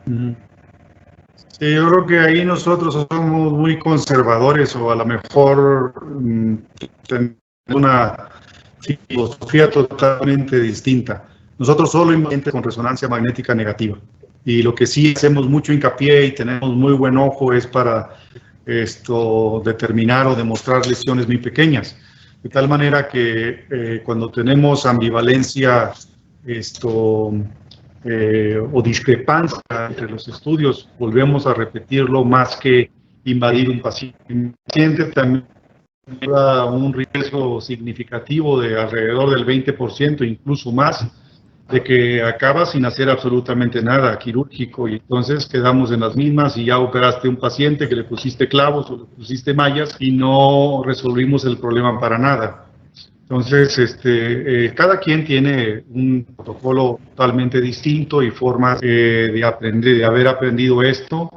Sí, yo creo que ahí nosotros somos muy conservadores, o a lo mejor tenemos una filosofía totalmente distinta. Nosotros solo implementamos con resonancia magnética negativa. Y lo que sí hacemos mucho hincapié y tenemos muy buen ojo es para determinar o demostrar lesiones muy pequeñas. De tal manera que cuando tenemos ambivalencia o discrepancia entre los estudios, volvemos a repetirlo más que invadir un paciente. El paciente también lleva un riesgo significativo de alrededor del 20%, incluso más, de que acaba sin hacer absolutamente nada quirúrgico, y entonces quedamos en las mismas y ya operaste un paciente que le pusiste clavos o le pusiste mallas y no resolvimos el problema para nada. Entonces, cada quien tiene un protocolo totalmente distinto y formas de aprender, de haber aprendido esto,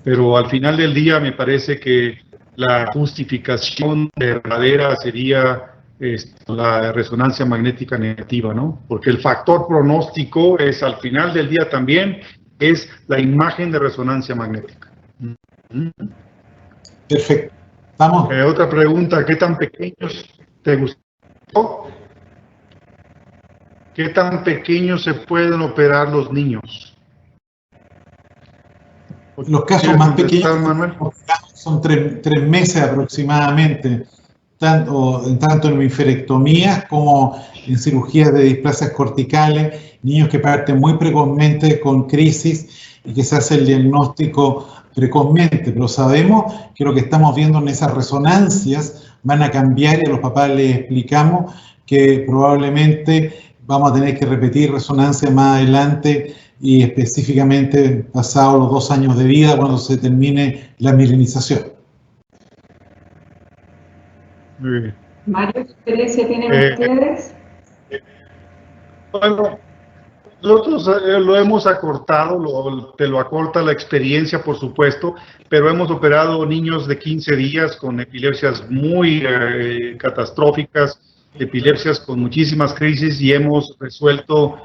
pero al final del día me parece que la justificación verdadera sería la resonancia magnética negativa, ¿no? Porque el factor pronóstico es, al final del día también, es la imagen de resonancia magnética. Perfecto. Vamos. Otra pregunta, ¿qué tan pequeños te gustó? ¿Qué tan pequeños se pueden operar los niños? Los casos más pequeños, Manuel, son 3 meses aproximadamente, tanto en hemisferectomías como en cirugías de displasias corticales, niños que parten muy precozmente con crisis y que se hace el diagnóstico precozmente, pero sabemos que lo que estamos viendo en esas resonancias van a cambiar y a los papás les explicamos que probablemente vamos a tener que repetir resonancia más adelante y específicamente pasados los 2 años de vida cuando se termine la mielinización. muy bien. Mario, ¿qué experiencia tienen ustedes? Bueno, Nosotros lo hemos acortado, te lo acorta la experiencia, por supuesto, pero hemos operado niños de 15 días con epilepsias muy catastróficas, epilepsias con muchísimas crisis, y hemos resuelto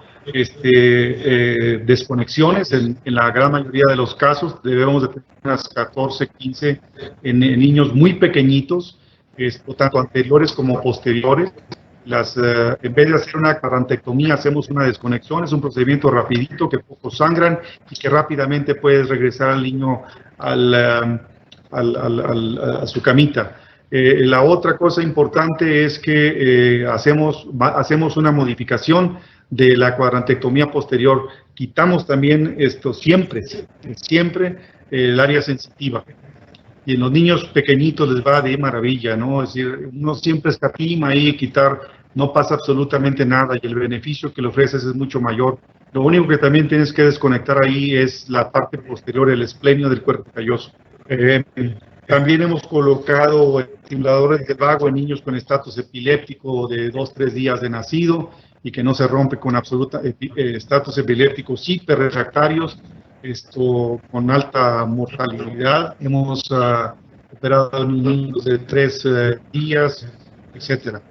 desconexiones en la gran mayoría de los casos. Debemos de tener unas 14, 15 en niños muy pequeñitos, tanto anteriores como posteriores. En vez de hacer una cuadrantectomía, hacemos una desconexión. Es un procedimiento rapidito, que poco sangran y que rápidamente puedes regresar al niño a su camita. La otra cosa importante es que hacemos una modificación de la cuadrantectomía posterior. Quitamos también siempre el área sensitiva. Y en los niños pequeñitos les va de maravilla, ¿no? Es decir, uno siempre escatima ahí, quitar, no pasa absolutamente nada, y el beneficio que le ofreces es mucho mayor. Lo único que también tienes que desconectar ahí es la parte posterior, el esplenio del cuerpo calloso. También hemos colocado estimuladores de vago en niños con estatus epiléptico de 2-3 días de nacido y que no se rompe con absoluta estatus epilépticos hiperrefractarios, con alta mortalidad. Hemos operado niños de 3 días, etcétera.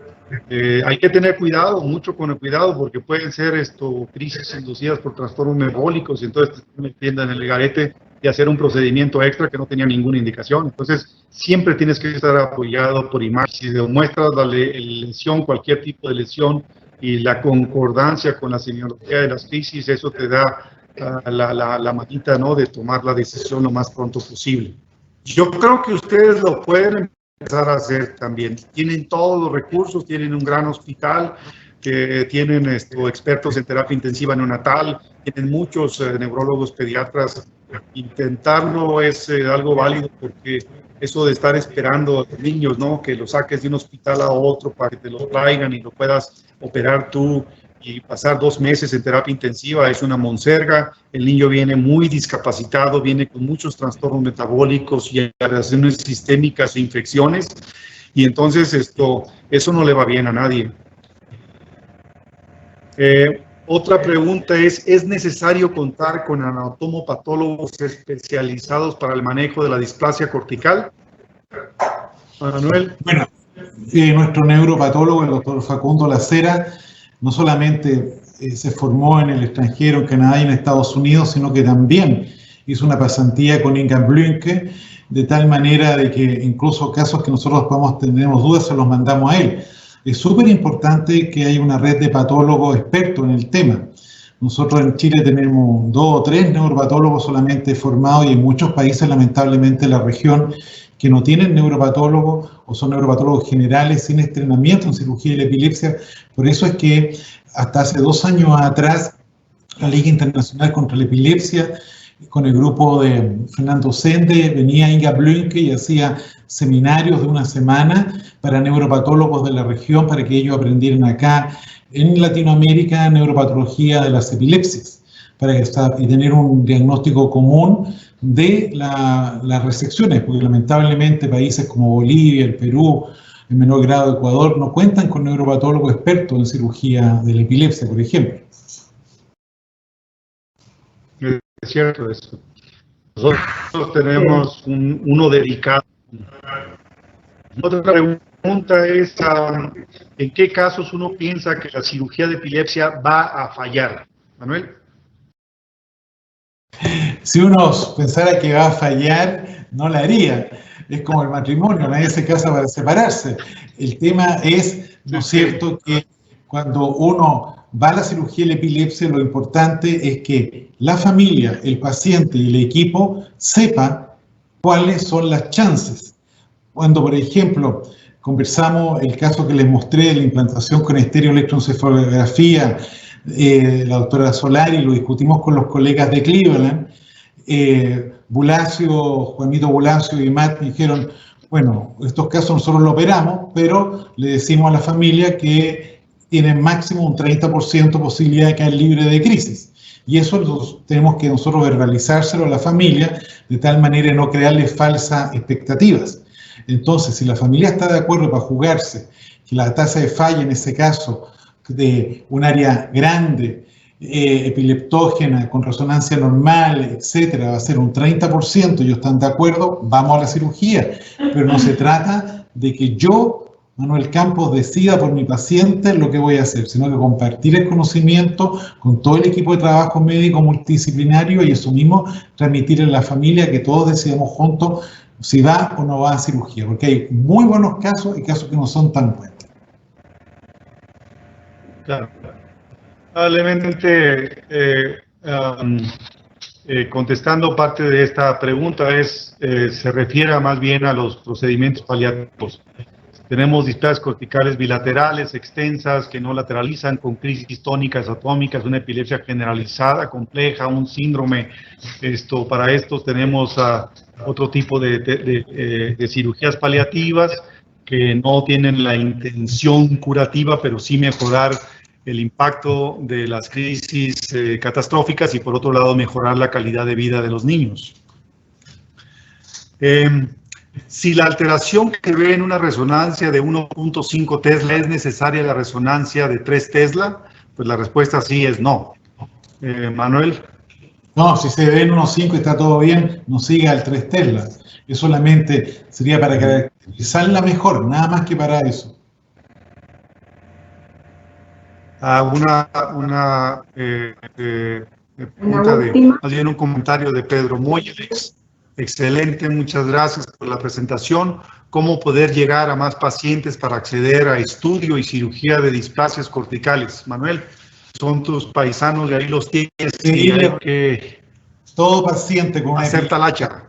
Hay que tener cuidado, mucho con el cuidado, porque pueden ser crisis inducidas por trastornos metabólicos, y entonces te están metiendo en el garete de hacer un procedimiento extra que no tenía ninguna indicación. Entonces, siempre tienes que estar apoyado por imágenes. Si demuestras la lesión, cualquier tipo de lesión, y la concordancia con la semiología de las crisis, eso te da la manita, ¿no?, de tomar la decisión lo más pronto posible. Yo creo que ustedes lo pueden empezar a hacer también. Tienen todos los recursos, tienen un gran hospital, que tienen expertos en terapia intensiva neonatal, tienen muchos neurólogos pediatras. Intentarlo es algo válido, porque eso de estar esperando a los niños, ¿no?, que los saques de un hospital a otro para que te lo traigan y lo puedas operar tú, y pasar 2 meses en terapia intensiva, es una monserga. El niño viene muy discapacitado, viene con muchos trastornos metabólicos y alteraciones sistémicas e infecciones, y entonces eso no le va bien a nadie. Otra pregunta ¿es necesario contar con anatomopatólogos especializados para el manejo de la displasia cortical? Manuel. Bueno, nuestro neuropatólogo, el doctor Facundo Lacera, no solamente se formó en el extranjero, en Canadá y en Estados Unidos, sino que también hizo una pasantía con Inga Blünke, de tal manera de que incluso casos que nosotros tenemos dudas, se los mandamos a él. Es súper importante que haya una red de patólogos expertos en el tema. Nosotros en Chile tenemos 2 o 3 neuropatólogos solamente formados, y en muchos países, lamentablemente, en la región, que no tienen neuropatólogos o son neuropatólogos generales sin entrenamiento en cirugía de la epilepsia. Por eso es que hasta hace 2 años atrás, la Liga Internacional contra la Epilepsia, con el grupo de Fernando Sende, venía Inga Blünke y hacía seminarios de 1 semana para neuropatólogos de la región, para que ellos aprendieran acá en Latinoamérica neuropatología de las epilepsias, y tener un diagnóstico común de las resecciones, porque lamentablemente países como Bolivia, el Perú, en menor grado Ecuador, no cuentan con neuropatólogos expertos en cirugía de la epilepsia, por ejemplo. Es cierto eso. Nosotros tenemos uno dedicado. Otra pregunta es, ¿en qué casos uno piensa que la cirugía de epilepsia va a fallar? Manuel. Si uno pensara que va a fallar, no la haría. Es como el matrimonio, nadie se casa para separarse. El tema es, ¿no es cierto?, que cuando uno va a la cirugía de la epilepsia, lo importante es que la familia, el paciente y el equipo sepan cuáles son las chances. Cuando, por ejemplo, conversamos el caso que les mostré de la implantación con estereoelectroencefalografía, la doctora Solari, lo discutimos con los colegas de Cleveland, Juanito Bulacio y Matt me dijeron, bueno, estos casos nosotros lo operamos, pero le decimos a la familia que tienen máximo un 30% posibilidad de caer libre de crisis. Y eso tenemos que nosotros verbalizárselo a la familia, de tal manera de no crearles falsas expectativas. Entonces, si la familia está de acuerdo para jugarse, que la tasa de falla en ese caso de un área grande epileptógena con resonancia normal, etcétera, va a ser un 30%, ellos están de acuerdo, vamos a la cirugía. Pero no se trata de que yo, Manuel Campos, decida por mi paciente lo que voy a hacer, sino que compartir el conocimiento con todo el equipo de trabajo médico multidisciplinario y eso mismo transmitir en la familia que todos decidamos juntos si va o no va a cirugía, porque hay muy buenos casos y casos que no son tan buenos. Claro. Probablemente contestando parte de esta pregunta se refiere más bien a los procedimientos paliativos. Tenemos displasias corticales bilaterales extensas que no lateralizan con crisis tónicas atómicas, una epilepsia generalizada, compleja, un síndrome. Para estos tenemos otro tipo de cirugías paliativas que no tienen la intención curativa, pero sí mejorar el impacto de las crisis catastróficas y por otro lado mejorar la calidad de vida de los niños. Si la alteración que ve en una resonancia de 1.5 Tesla es necesaria la resonancia de 3 Tesla, pues la respuesta sí es no. Manuel. No, si se ve en 1.5 y está todo bien, no siga al 3 Tesla. Eso solamente sería para caracterizarla mejor, nada más que para eso. Más bien un comentario de Pedro Moyes. Excelente, muchas gracias por la presentación. ¿Cómo poder llegar a más pacientes para acceder a estudio y cirugía de displasias corticales? Manuel, son tus paisanos y ahí los tienes. Sí, hay que todo paciente con hacer talacha.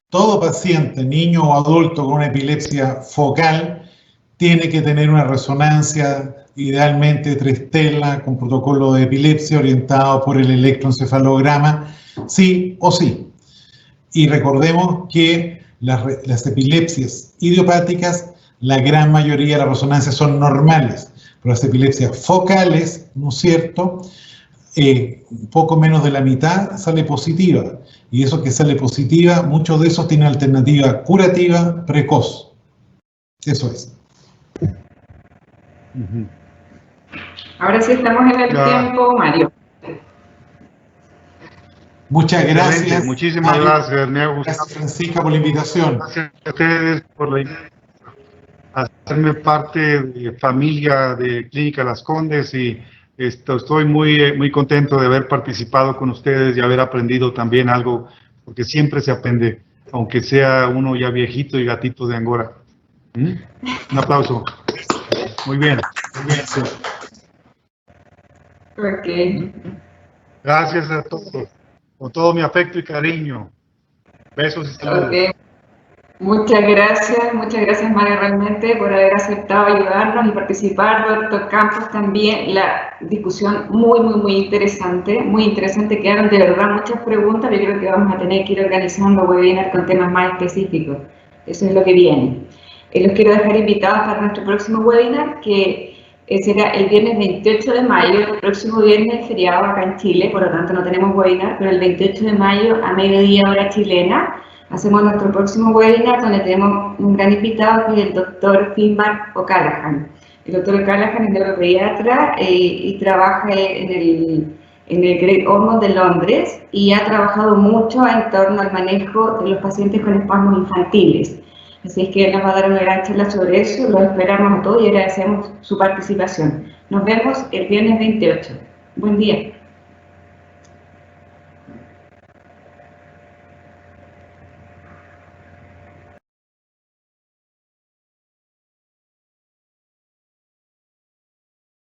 Todo paciente, niño o adulto con una epilepsia focal, tiene que tener una resonancia, idealmente 3 Tesla, con protocolo de epilepsia orientado por el electroencefalograma, sí o sí. Y recordemos que las epilepsias idiopáticas, la gran mayoría de las resonancias son normales, pero las epilepsias focales, ¿no es cierto?, un poco menos de la mitad sale positiva. Y eso que sale positiva, muchos de esos tienen alternativa curativa precoz. Eso es. Ahora sí estamos en el tiempo, Mario. Muchas gracias. Excelente. Muchísimas gracias. Me ha gustado. Gracias, Francisca, por la invitación. Gracias a ustedes por hacerme parte de familia de Clínica Las Condes y estoy muy contento de haber participado con ustedes y haber aprendido también algo, porque siempre se aprende, aunque sea uno ya viejito y gatito de Angora. Un aplauso. Muy bien. Ok. Gracias a todos. Con todo mi afecto y cariño. Besos y saludos. Okay. Muchas gracias Mario, realmente por haber aceptado ayudarnos y participar. Doctor Campos también, la discusión muy interesante, quedaron de verdad muchas preguntas. Yo creo que vamos a tener que ir organizando webinars con temas más específicos. Eso es lo que viene. Los quiero dejar invitados para nuestro próximo webinar, que será el viernes 28 de mayo, el próximo viernes es feriado acá en Chile, por lo tanto no tenemos webinar, pero el 28 de mayo a mediodía hora chilena hacemos nuestro próximo webinar donde tenemos un gran invitado que es el doctor Finnmark O'Callaghan. El doctor O'Callaghan es neuropediatra y trabaja en el Great Ormond de Londres y ha trabajado mucho en torno al manejo de los pacientes con espasmos infantiles. Así es que nos va a dar una gran charla sobre eso, los esperamos a todos y agradecemos su participación. Nos vemos el viernes 28. Buen día.